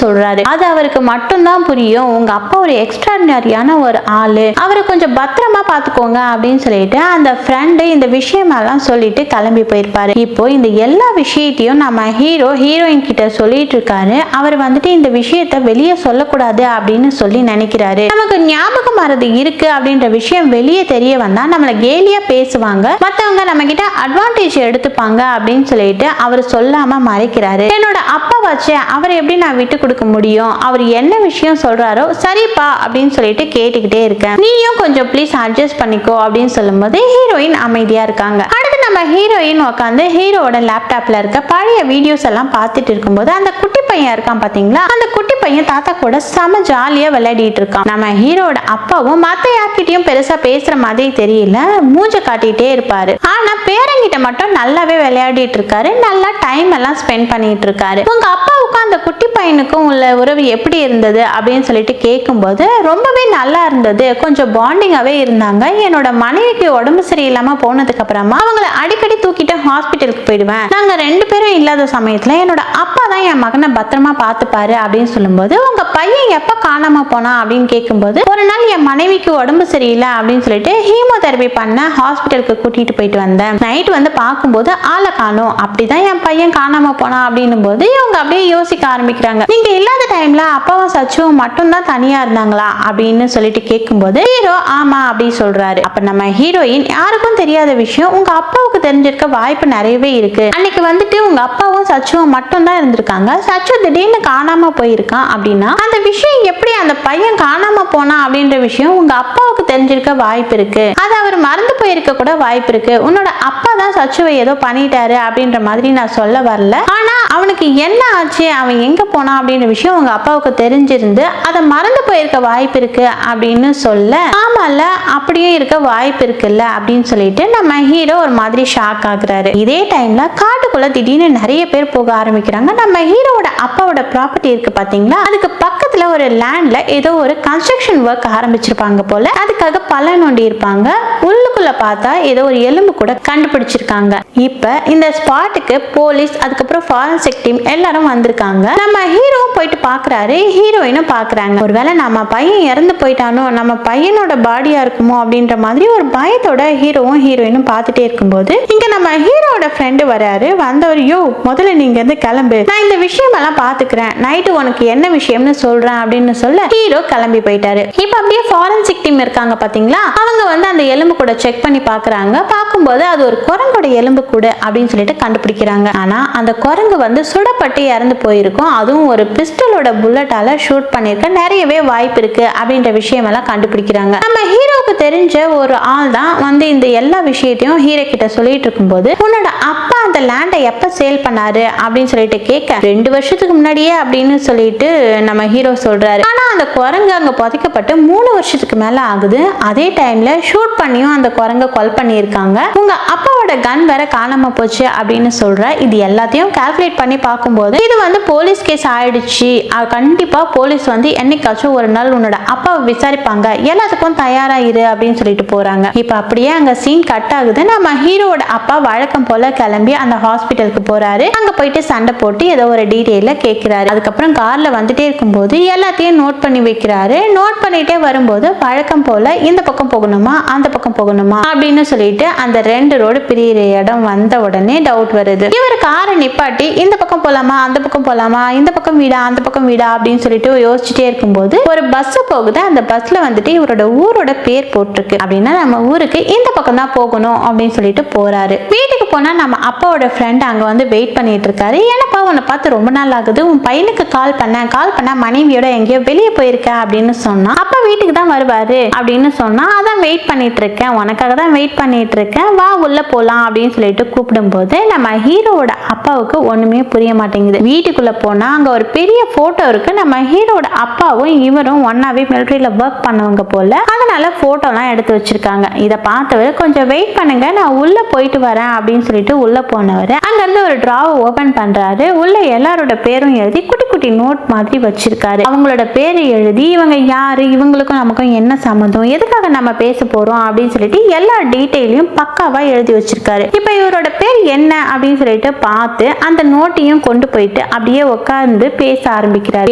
சொல்றாரு. அது அவருக்கு மட்டும்தான் புரியும். உங்க அப்பா ஒரு எக்ஸ்ட்ராடினரியான ஒரு ஆளு, அவரை கொஞ்சம் பத்திரமா பாத்துக்கோங்க அப்படின்னு சொல்லிட்டு அந்த ஃப்ரெண்டு இந்த விஷயமெல்லாம் சொல்லிட்டு கிளம்பி போயிருப்பாரு. இப்போ இந்த எல்லா விஷயத்தையும் நம்ம ஹீரோயின் கிட்ட சொல்லிட்டு இருக்காரு. அவர் வந்துட்டு இந்த விஷயத்த வெளியே சொல்லக்கூடாது அப்படின்னு சொல்லி நினைக்கிறாரு. நமக்கு ஞாபகம் மறதி இருக்கு அப்படின்ற விஷயம் வெளியே தெரிய வந்தா நம்மள கேலியா பேசுவாங்க, மத்தவங்க நம்ம கிட்ட அட்வான்டேஜ் எடுத்துப்பாங்க அப்படின்னு சொல்லிட்டு அவர் சொல்லாம மறைக்கிறாரு. என்னோட அப்பா வச்சு அவரை எப்படி நான் விட்டு கொடுக்க முடியும், அவர் என்ன விஷயம் சொல்றாரோ சரிப்பா அப்படின்னு சொல்லிட்டு கேட்டுக்கிட்டே இருக்கேன், நீயும் கொஞ்சம் ப்ளீஸ் அட்ஜஸ்ட் பண்ணிக்கோ அப்படின்னு சொல்லும்போது ஹீரோயின் அமைதியா இருக்காங்க. அடுத்து நம்ம ஹீரோயின் உட்காந்து ஹீரோட லேப்டாப்ல இருக்க பழைய வீடியோஸ் எல்லாம் பார்த்துட்டு இருக்கும்போது அந்த குட்டி பையன் இருக்கான் பாத்தீங்களா, அந்த குட்டி பையன் தாத்தா கூட செம ஜாலியா விளையாடிட்டு இருக்கான். நம்ம ஹீரோட அப்பாவும் மத்த யார்கிட்டயும் பெருசா பேசுற மாதிரி தெரியல, மூஞ்ச காட்டிட்டே இருப்பாரு. ஆனா பேரங்கிட்ட மட்டும் நல்லாவே விளையாடிட்டு இருக்காரு, நல்லா டைம் எல்லாம் ஸ்பெண்ட் பண்ணிட்டு இருக்காரு. உங்க அப்பாவுக்கும் அந்த குட்டி பையனுக்கும் உள்ள உறவு எப்படி இருந்தது அப்படின்னு சொல்லிட்டு கேட்கும்போது ரொம்பவே நல்லா இருந்தது, கொஞ்சம் பாண்டிங்காவே இருந்தாங்க. என்னோட மனைவிக்கு உடம்பு சரியில்லாம போனதுக்கு அப்புறமா அவங்கள அடிக்கடி தூக்கிட்டு ஹாஸ்பிட்டலுக்கு போயிடுவேன். நாங்க 2 பேரும் இல்லாத சமயத்துல என்னோட அப்பா தான் என் மகனை பத்திரமா பார்த்துப்பாரு அப்படின்னு சொல்லும்போது உங்க பையன் எப்ப காணாம போனா அப்படின்னு கேட்கும்போது ஒரு நாள் என் மனைவிக்கு உடம்பு சரியில்லை அப்படின்னு சொல்லிட்டு ஹீமோதெரபி பண்ண ஹாஸ்பிட்டலுக்கு கூட்டிட்டு போயிட்டு வந்தேன். நைட் வந்து பார்க்கும்போது ஆளை காணோம், அப்படிதான் என் பையன் காணாம போனா அப்படின்னும் போது இவங்க அப்படியே யோசிக்க ஆரம்பிக்கிறாங்க. நீங்க இல்லாத டைம்ல அப்பாவும் சச்சுவும் மட்டும் தான் தனியா இருந்தாங்களா அப்படின்னு சொல்லிட்டு கேட்கும்போது ஹீரோ ஆமா அப்படி சொல்றாரு. அப்ப நம்ம ஹீரோயின் யாருக்கும் தெரியாத விஷயம் உங்க அப்பாவுக்கு தெரிஞ்சிருக்க வாய்ப்பு நிறையவே இருக்கு. அன்னைக்கு வந்துட்டு உங்க அப்பாவும் சச்சுவும் மட்டும் தான் இருந்திருக்காங்க, சச்சு திடீர்னு காணாம போயிருக்கான் அப்படின்னா அந்த விஷயம் எப்படி அந்த பையன் காணாம போனா அப்படின்ற விஷயம் உங்க அப்பாவுக்கு தெரிஞ்சிருக்க வாய்ப்பு இருக்கு, அது அவர் மறந்து போயிருக்க கூட வாய்ப்பு இருக்கு. உன்னோட அப்பா தான் சச்சுவை ஏதோ பண்ணிட்டாரு அப்படின்ற மாதிரி நான் சொல்ல வரல, ஆனா அவனுக்கு என்ன ஆச்சு, அவன் எங்க போனா அப்படின்ற விஷயம் உங்க அப்பாவுக்கு தெரிஞ்சிருந்து அதை மறந்து போயிருக்க வாய்ப்பு இருக்கு அப்படின்னு சொல்ல ஆமால அப்படியும் இருக்க வாய்ப்பு இருக்குல்ல அப்படின்னு சொல்லிட்டு நம்ம ஹீரோ ஒரு மாதிரி ஷாக் ஆகுறாரு. இதே டைம்ல காட்டுக்குள்ள திடீர்னு நிறைய பேர் போக ஆரம்பிக்கிறாங்க. நம்ம ஹீரோட அப்பாவோட ப்ராப்பர்ட்டி இருக்கு பாத்தீங்களா, அதுக்கு பக்கத்துல ஒரு லேண்ட்ல ஏதோ ஒரு கன்ஸ்ட்ரக்ஷன் ஒர்க் ஆரம்பிச்சிருப்பாங்க போல, அதுக்காக பல நோண்டி இருப்பாங்க. உள்ளுக்குள்ள பார்த்தா ஏதோ ஒரு எலும்பு கூட கண்டுபிடிச்சிருக்காங்க. இப்ப இந்த ஸ்பாட்டுக்கு போலீஸ் அதுக்கப்புறம் ஃபாரன்சிக் டீம் எல்லாரும் வந்திருக்காங்க. நம்ம ஹீரோவும் போயிட்டு பாக்குறாரு, ஹீரோயினும் பாக்குறாங்க. ஒருவேளை நம்ம பையன் இறந்து போயிட்டானோ, நம்ம பையனோட பாடியா இருக்குமோ அப்படின்ற மாதிரி ஒரு பயத்தோட ஹீரோவும் ஹீரோயினும் பார்த்துட்டே இருக்கும்போது இங்க நம்ம ஹீரோட ஃப்ரெண்டு வராரு. வந்தவர் யோ முதல்ல நீங்க இருந்து கிளம்பு, நான் இந்த விஷயம் எல்லாம் பாத்துக்கிறேன், நைட்டு உனக்கு என்ன விஷயம்னு சொல்றேன் அப்படின்னு சொல்ல ஹீரோ கிளம்பி போயிட்டாரு. இப்ப அப்படியே ஃபாரன்சிக் டீம் இருக்காங்க பாத்தீங்களா, அவங்க வந்து அந்த எலும்பு கூட செக் பண்ணி பாக்குறாங்க. பார்க்கும்போது அது ஒரு குரங்கோட எலும்பு கூட அப்படின்னு சொல்லிட்டு கண்டுபிடிக்கிறாங்க. ஆனா அந்த குரங்கு வந்து சுடப்பட்டு இறந்து போயிருக்கும், அதுவும் ஒரு பிஸ்டலோட புல்லட்டால ஷூட் பண்ணிருக்க நிறையவே வாய்ப்பு இருக்கு அப்படின்ற விஷயம் எல்லாம் கண்டுபிடிக்கிறாங்க. நம்ம ஹீரோக்கு தெரிஞ்ச ஒரு ஆள் தான் வந்து இந்த எல்லா விஷயத்தையும் ஹீரோ கிட்ட சொல்லிட்டு இருக்கும்போது உன்னோட அப்பா அந்த லேண்டை எப்ப சேல் பண்ணாரு அப்படின்னு சொல்லிட்டு கேட்க 2 வருஷத்துக்கு முன்னாடியே அப்படின்னு சொல்லிட்டு நம்ம ஹீரோ சொல்றாரு. ஆனா அந்த குரங்கு அங்க புதைக்கப்பட்டு 3 வருஷத்துக்கு மேல ஆகுது. அதே டைம்ல ஷூட் பண்ணியும் அந்த குரங்கை கொல் பண்ணியிருக்காங்க. உங்க அப்பாவோட கன் வேற காணாம போச்சு அப்படின்னு சொல்ற. இது எல்லாத்தையும் கால்குலேட் பண்ணி பார்க்கும்போது இது வந்து போலீஸ் கேஸ் ஆயிடுச்சு, கண்டிப்பா போலீஸ் வந்து என்னைக்காச்சும் ஒரு நாள் உன்னோட அப்பாவை விசாரிப்பாங்க, எல்லாத்துக்கும் தயாரா இரு அப்படின்னு சொல்லிட்டு போறாங்க. இப்ப அப்படியே அங்க சீன் கட் ஆகுது. நம்ம ஹீரோட அப்பா வழக்கம் போல கிளம்பி அந்த ஹாஸ்பிட்டலுக்கு போறாரு. அங்க போயிட்டு சண்டை போட்டு ஏதோ ஒரு டீடைல கேட்கிறாரு. அதுக்கப்புறம் கார்ல வந்துட்டே இருக்கும்போது எல்லாத்தையும் நோட் பண்ணி வைக்கிறாரு. நோட் பண்ணிட்டே வரும்போது வழக்கம் போல இந்த பக்கம் போகணுமா அந்த பக்கம் போகணுமா அப்படின்னு சொல்லிட்டு அந்த 2 ரோடு பிரியிற இடம் வந்த உடனே டவுட் வருது. இவர் காரை நிப்பாட்டி இந்த பக்கம் போலாமா அந்த பக்கம் போலாமா, இந்த பக்கம் வீடா அந்த பக்கம் வீடா அப்படின்னு சொல்லிட்டு யோசிச்சுட்டே இருக்கும்போது ஒரு பஸ் போகுது. அந்த பஸ்ல வந்துட்டு இவரோட ஊரோட பேர் போட்டிருக்கு. அப்படின்னா நம்ம ஊருக்கு இந்த பக்கம் தான் போகணும் அப்படின்னு சொல்லிட்டு போறாரு. வீட்டுக்கு போனா நம்ம அப்பாவோட ஃப்ரெண்ட் அங்க வந்து வெயிட் பண்ணிட்டு இருக்காரு. ஏன்னப்பா உன்னை பார்த்து ரொம்ப நாள் ஆகுது, உன் பையனுக்கு கால் பண்ண மனைவியோட எங்கேயோ வெளியே போயிருக்க அப்படின்னு சொன்னா, அப்பா வீட்டுக்கு தான் வருவாரு அப்படின்னு சொன்னா, அதான் வெயிட் பண்ணிட்டு இருக்கேன், உனக்காக உனக்காக தான் வெயிட் பண்ணிட்டு இருக்கேன், வா உள்ள போலாம் அப்படின்னு சொல்லிட்டு கூப்பிடும்போது நம்ம ஹீரோவோட அப்பாவுக்கு ஒண்ணுமே புரிய மாட்டேங்குது. வீட்டுக்குள்ள போனா அங்க ஒரு பெரிய போட்டோ இருக்கு. நம்ம ஹீரோட அப்பாவும் இவரும் ஒன்னாவே மிலிட்டரியில ஒர்க் பண்ணவங்க போல, அதனால போட்டோலாம் எடுத்து வச்சிருக்காங்க. இதை பார்த்தவர் கொஞ்சம் வெயிட் பண்ணுங்க, நான் உள்ள போயிட்டு வரேன் அப்படின்னு சொல்லிட்டு உள்ள போனவர் அங்க இருந்து ஒரு டிராவை ஓபன் பண்றாரு. உள்ள எல்லாரோட பேரும் எழுதி குட்டி குட்டி நோட் மாதிரி வச்சிருக்காரு. அவங்களோட பேரை எழுதி இவங்க யாரு, இவங்களுக்கும் நமக்கும் என்ன சம்மந்தம், எதுக்காக நம்ம பேச போறோம் அப்படின்னு சொல்லிட்டு எல்லா டீட்டெயிலையும் பக்காவா எழுதி வச்சிருக்காரு. இப்ப இவரோட பேர் என்ன அப்படின்னு சொல்லிட்டு பார்த்து அந்த நோட்டையும் கொண்டு போயிட்டு அப்படியே உட்கார்ந்து பேச ஆரம்பிக்கிறாரு.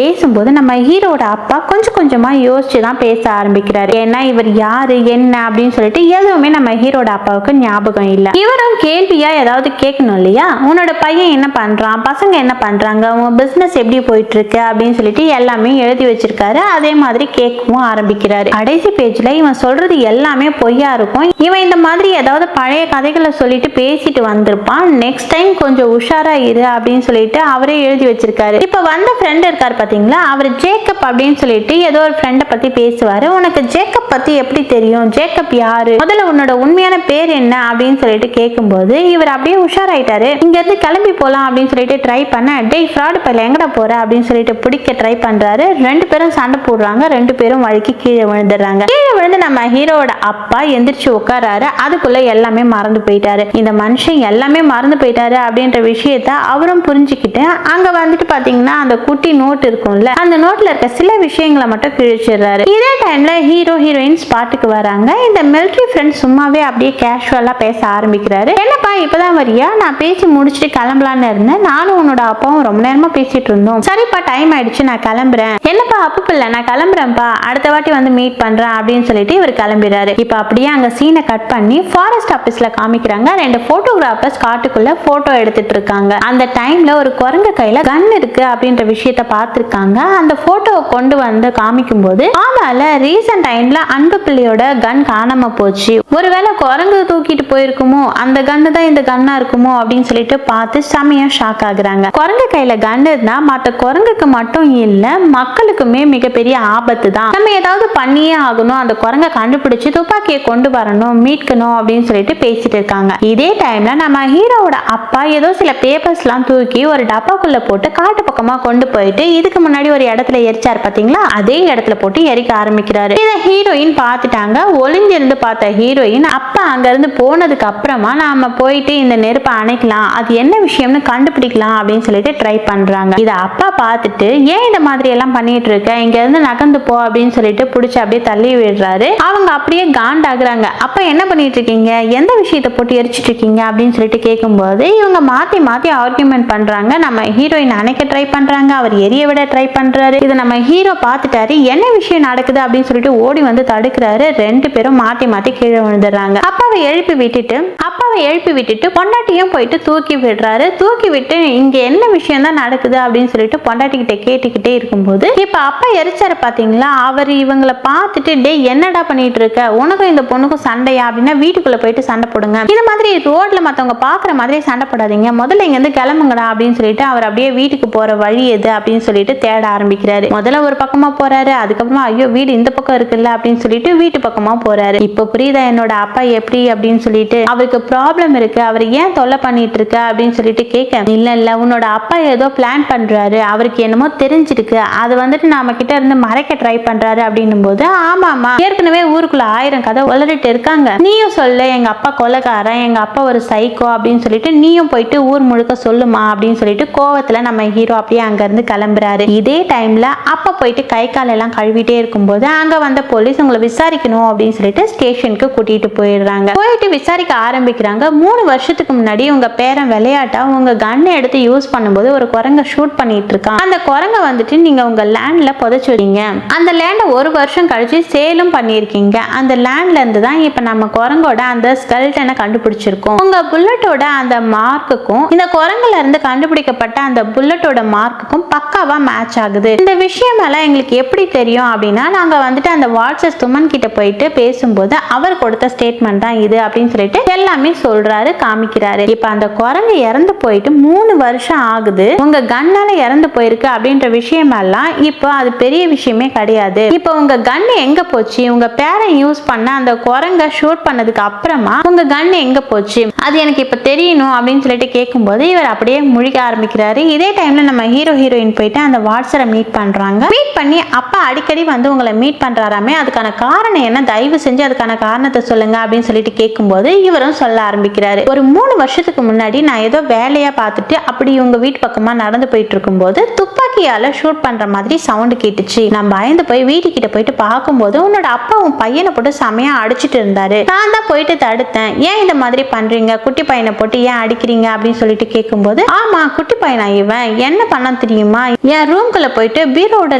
பேசும்போது நம்ம ஹீரோட அப்பா கொஞ்சம் கொஞ்சமா யோசிச்சுதான் பேச ஆரம்பிக்கிறாரு. ஏன்னா இவர் யாரு என்ன அப்படின்னு சொல்லிட்டு எதுவுமே நம்ம ஹீரோட அப்பாவுக்கு ஞாபகம் இல்ல. இவரும் கேள்வியா ஏதாவது கேட்கணும் இல்லையா, உன்னோட பையன் என்ன பண்றான், பசங்க என்ன பண்றாங்க, உன் பிசினஸ் எப்படி போயிட்டு இருக்கு அப்படின்னு சொல்லிட்டு எல்லாமே எழுதி வச்சிருக்காரு. அதே மாதிரி கேட்கவும் ஆரம்பிக்கிறாரு. கடைசி பேஜ்ல இவன் சொல்றது எல்லாமே பொய்யா இருக்கும். இவன் இந்த மாதிரி ஏதாவது பழைய கதைகளை சொல்லிட்டு பேசிட்டு வந்திருப்பான். நெக்ஸ்ட் டைம் கொஞ்சம் உஷாரா இரு அப்படின்னு சொல்லிட்டு அவரே எழுதி வச்சிருக்காரு. இப்ப வந்த ஃப்ரெண்ட் இருக்காரு பாத்தீங்களா, அவர் ஜேக்கப் அப்படின்னு சொல்லிட்டு ஏதோ ஒரு ஃப்ரெண்டை பத்தி பேசுவாரு. உனக்கு ஜேக்கப் பத்தி எப்படி தெரியும், ஜேக்கப் யாரு, முதல்ல உன்னோட உண்மையான பேர் என்ன அப்படின்னு சொல்லிட்டு கேட்கும்போது இவர் அப்படியே உஷாராயிட்டாரு. இங்க இருந்து கிளம்பி போலாம் அப்படின்னு சொல்லிட்டு ட்ரை பண்ண, டேய் ஃப்ராட் பையல எங்கடா போற அப்படின்னு சொல்லிட்டு பிடிக்க ட்ரை பண்றாரு. ரெண்டு பேரும் சண்டை போடுறாங்க. ரெண்டு பேரும் வழுக்கி கீழே விழுந்துடுறாங்க. கீழே விழுந்து நம்ம ஹீரோட அப்பா எந்திரிச்சு உட்காராரு. அதுக்குள்ள எல்லாமே மறந்து போயிட்டாரு. இந்த மனுஷன் எல்லாமே மறந்து போயிட்டாரு அப்படின்ற விஷயத்த அவரும் புரிஞ்சுக்கிட்டு அங்க வந்துட்டு பாத்தீங்கன்னா அந்த குட்டி நோட் இருக்கும்ல, அந்த நோட்ல இருக்க சில விஷயங்களை மட்டும் கிழிச்சிடுறாரு. இதே டைம்ல ஹீரோ ஹீரோயின் ஸ்பாட்டுக்கு வராங்க. இந்த மிலிட்டரி ஃப்ரெண்ட் சும்மாவே அப்படியே கேஷுவலா பேச ஆரம்பிக்கிறாரு. என்னப்பா இப்பதான் வரியா, நான் பேசி முடிச்சுட்டு கிளம்பலான்னு இருந்தேன், நானும் உன்னோட அப்பாவும் ரொம்ப நேரமா பேசிட்டு இருந்தோம், சரிப்பா டைம் ஆயிடுச்சு நான் கிளம்புறேன். என்னப்பா அப்பு பிள்ளை நான் கிளம்புறேன்ப்பா, அடுத்த வாட்டி வந்து மீட் பண்றேன் அப்படின்னு சொல்லிட்டு இவர் கிளம்பிடுறாரு. இப்ப அப்படியே அங்க சீனை கட் பண்ணி ஃபாரஸ்ட் ஆபீஸ்ல காமிக்கிறாங்க. ரெண்டு போட்டோகிராஃபர்ஸ் காட்டுக்குள்ள போட்டோ எடுத்துட்டு இருக்காங்க. அந்த டைம்ல ஒரு குரங்கு கையில கன் இருக்கு அப்படின்ற விஷயத்த பார்த்திருக்காங்க. அந்த போட்டோவை கொண்டு வந்து காமிக்கும் போது ஆமால ரீசன்ட் டைம்ல அன்பு பிள்ளையோட கன் காணாம போச்சு, ஒருவேளை குரங்கு தூக்கிட்டு போயிருக்குமோ, அந்த கன்னு தான் இந்த கன்னா இருக்குமோ அப்படின்னு சொல்லிட்டு பார்த்து செமையா ஷாக் ஆகுறாங்க. குரங்கு கையில கன் இருந்தா மற்ற குரங்குக்கு மட்டும் இல்ல மக்களுக்குமே மிகப்பெரிய ஆபத்து தான், நம்ம ஏதாவது பண்ணியே ஆகணும், அந்த குரங்கை கண்டுபிடிச்சு துப்பாக்கியை கொண்டு வரணும், மீட்கணும் அப்படின்னு சொல்லிட்டு பேசிட்டு இருக்காங்க. இதே டைம்ல நம்ம ஹீரோவோட அப்பா ஏதோ சில பேப்பர்ஸ் எல்லாம் தூக்கி ஒரு டப்பாக்குள்ள போட்டு காட்டு பக்கமா கொண்டு போயிட்டு இதுக்கு முன்னாடி ஒரு இடத்துல எரிச்சாரு பாத்தீங்களா, அதே இடத்துல போட்டு எரிக்க ஆரம்பிக்கிறாரு. இத ஹீரோயின் பார்த்துட்டாங்க. ஒளிஞ்சிருந்து பார்த்த ஹீரோயின் அப்பா அங்க இருந்து போனதுக்கு அப்புறமா நாம போயிட்டு இந்த நெருப்பை அணைக்கலாம், அது என்ன விஷயம்னு கண்டுபிடிக்கலாம் அப்படின்னு சொல்லிட்டு ட்ரை பண்றாங்க. இத அப்பா பார்த்துட்டு ஏன் இந்த மாதிரி எல்லாம் பண்ணிட்டு இருக்க, இங்க இருந்து நகர்ந்து போ அப்படின்னு சொல்லிட்டு புடிச்சு அப்படியே தள்ளி விடுறாரு. அவங்க அப்படியே காண்டாகுறாங்க. அப்ப என்ன பண்ணிட்டு இருக்கீங்க, எந்த விஷயத்தை போட்டு எரிச்சிட்டு இருக்கீங்க அப்படின்னு சொல்லிட்டு கேட்கும்போது இவங்க மாத்தி மாத்தி ஆர்குமெண்ட் பண்றாங்க. நம்ம ஹீரோயின் அணைக்க ட்ரை பண்றாங்க, அவர் எரிய விட ட்ரை பண்றாரு. இதை நம்ம ஹீரோ பார்த்துட்டாரு. என்ன விஷயம் நடக்குது அப்படின்னு சொல்லிட்டு ஓடி வந்து தடுக்கிறாரு. ரெண்டு பேரும் மாத்தி மாத்தி கீழே விழுந்துடுறாங்க. அப்பாவை எழுப்பி விட்டுட்டு பொண்டாட்டியும் போயிட்டு தூக்கி விடுறாரு. தூக்கி விட்டு இங்க என்ன விஷயம் தான் நடக்குது அப்படின்னு சொல்லிட்டு பொண்டாட்டி கிட்ட கேட்டுக்கிட்டே இருக்கும்போது இப்ப அப்பா எரிச்சாரு பாத்தீங்களா, அவர் இவங்களை பார்த்துட்டு டே என்னடா பண்ணிட்டு இருக்க, உனக்கும் இந்த பொண்ணுக்கும் சண்டையா அப்படின்னா வீட்டுக்குள்ள போயிட்டு சண்டை போடுங்க, இந்த மாதிரி ரோட்ல மத்தவங்க பாக்குற மாதிரி சண்டை போடாதீங்க, முதல்ல இங்க இருந்து கிளம்புங்கடா அப்படின்னு சொல்லிட்டு அவர் அப்படியே வீட்டுக்கு போற வழி எது அப்படின்னு சொல்லிட்டு தேட ஆரம்பிக்கிறாரு. முதல்ல ஒரு பக்கமா போறாரு, அதுக்கப்புறமா ஐயோ வீடு இந்த பக்கம் இருக்குல்ல அப்படின்னு சொல்லிட்டு வீட்டு பக்கமா போறாரு. இப்ப புரியுதா என்னோட அப்பா எப்படி அப்படின்னு சொல்லிட்டு, அவருக்கு ப்ராப்ளம் இருக்கு, அவர் ஏன் தொல்லை பண்ணிட்டு இருக்க அப்படின்னு சொல்லிட்டு கேட்க, இல்ல உன்னோட அப்பா ஏதோ பிளான் பண்றாரு, அவருக்கு என்னமோ தெரிஞ்சிருக்கு, அது வந்துட்டு நாம கிட்ட இருந்து மறைக்க ட்ரை பண்றாரு அப்படின்னும் போது ஆமாமா ஏற்கனவே ஊருக்குள்ள 1000 கதை உளறிட்டு இருக்காங்க, நீயும் சொல்ல எங்க அப்பா கொலைகாரன், எங்க அப்பா ஒரு சைக்கோ அப்படின்னு சொல்லிட்டு நீயும் போயிட்டு ஊர் முழுக்க சொல்லுமா அப்படின்னு சொல்லிட்டு கோவத்துல நம்ம ஹீரோ அப்படியே அங்க இருந்து கிளம்புறாரு. இதே டைம்ல அப்பா போயிட்டு கை கால் எல்லாம் கழுவிட்டே இருக்கும்போது அங்க வந்த போலீஸ் உங்களை விசாரிக்கணும் அப்படின்னு சொல்லிட்டு ஸ்டேஷனுக்கு கூட்டிட்டு போயிடுறாங்க. போயிட்டு விசாரிக்க ஆரம்பிக்கிறாங்க. 3 வருஷத்துக்கு முன்னாடி உங்க பேரன் விளையாட்டா உங்க கன்னை எடுத்து யூஸ் பண்ணும்போது ஒரு குரங்க ஷூட் பண்ணிட்டு இருக்கான். அந்த குரங்க வந்துட்டு நீங்க உங்க லேண்ட்ல புதைச்சுடுறீங்க. அந்த லேண்ட 1 வருஷம் கழிச்சு சேலும் பண்ணிருக்கீங்க. அந்த லேண்ட்ல இருந்து தான் இப்ப நம்ம குரங்கோட அந்த ஸ்கெல்டனை கண்டுபிடிச்சிருக்கோம். உங்க புல்லட்டோட அந்த மார்க்குக்கும் இந்த குரங்குல இருந்து கண்டுபிடிக்கப்பட்ட அந்த புல்லட்டோட மார்க்குக்கும் பக்காவா மேட்ச் ஆகுது. இந்த விஷயம் எல்லாம் எங்களுக்கு எப்படி தெரியும் அப்படின்னா, நாங்க வந்துட்டு அந்த வாட்ஸ்அப் சுமன் கிட்ட போயிட்டு பேசும்போது அவர் கொடுத்த ஸ்டேட்மெண்ட் தான் இது அப்படின்னு சொல்லிட்டு எல்லாமே சொல்றாரு, காமிக்கிறாரு. இப்ப அந்த குரங்கு இறந்து போயிட்டு 3 வருஷம் ஆகுது, உங்க கன்னால இறந்து போயிருக்கு அப்படின்ற விஷயம் எல்லாம் இப்போ அது பெரிய விஷயமே கிடையாது. இப்போ உங்க கன் எங்க போச்சு, உங்க பேரன் யூஸ் பண்ண அந்த குரங்கு குரங்க ஷூட் பண்ணதுக்கு அப்புறமா உங்க கன் எங்க போச்சு, அது எனக்கு இப்ப தெரியணும் அப்படின்னு சொல்லிட்டு கேட்கும்போது இவர் அப்படியே முழிக்க ஆரம்பிக்கிறாரு. இதே டைம்ல நம்ம ஹீரோ ஹீரோயின் போயிட்டு அந்த வாட்ஸரை மீட் பண்றாங்க. மீட் பண்ணி அப்பா அடிக்கடி வந்து உங்களை மீட் பண்றாராமே, அதுக்கான காரணம் என்ன, தயவு செஞ்சு அதுக்கான காரணத்தை சொல்லுங்க அப்படின்னு சொல்லிட்டு கேட்கும்போது இவரும் சொல்ல ஆரம்பிக்கிறாரு. ஒரு 3 வருஷத்துக்கு முன்னாடி நான் ஏதோ வேலையா பார்த்துட்டு அப்படி உங்க வீட்டு பக்கமா நடந்து போயிட்டு இருக்கும்போது துப்பாக்கியால ஷூட் பண்ற மாதிரி சவுண்ட் கேட்டுச்சு. நான் பயந்து போய் வீட்டுக்கிட்ட போயிட்டு பார்க்கும்போது உன்னோட அப்பா உன் பையனை போட்டு செமையா அடிச்சிட்டு இருந்தாரு. நான் தான் போயிட்டு தடுத்தேன். ஏன் இந்த மாதிரி பண்றீங்க, குட்டி பையனை போட்டு ஏன் அடிக்கிறீங்க அப்படின்னு சொல்லிட்டு கேட்கும்போது, ஆமா குட்டி பையனா இவன், என்ன பண்ண தெரியுமா, என் ரூம்குள்ள போயிட்டு பீரோட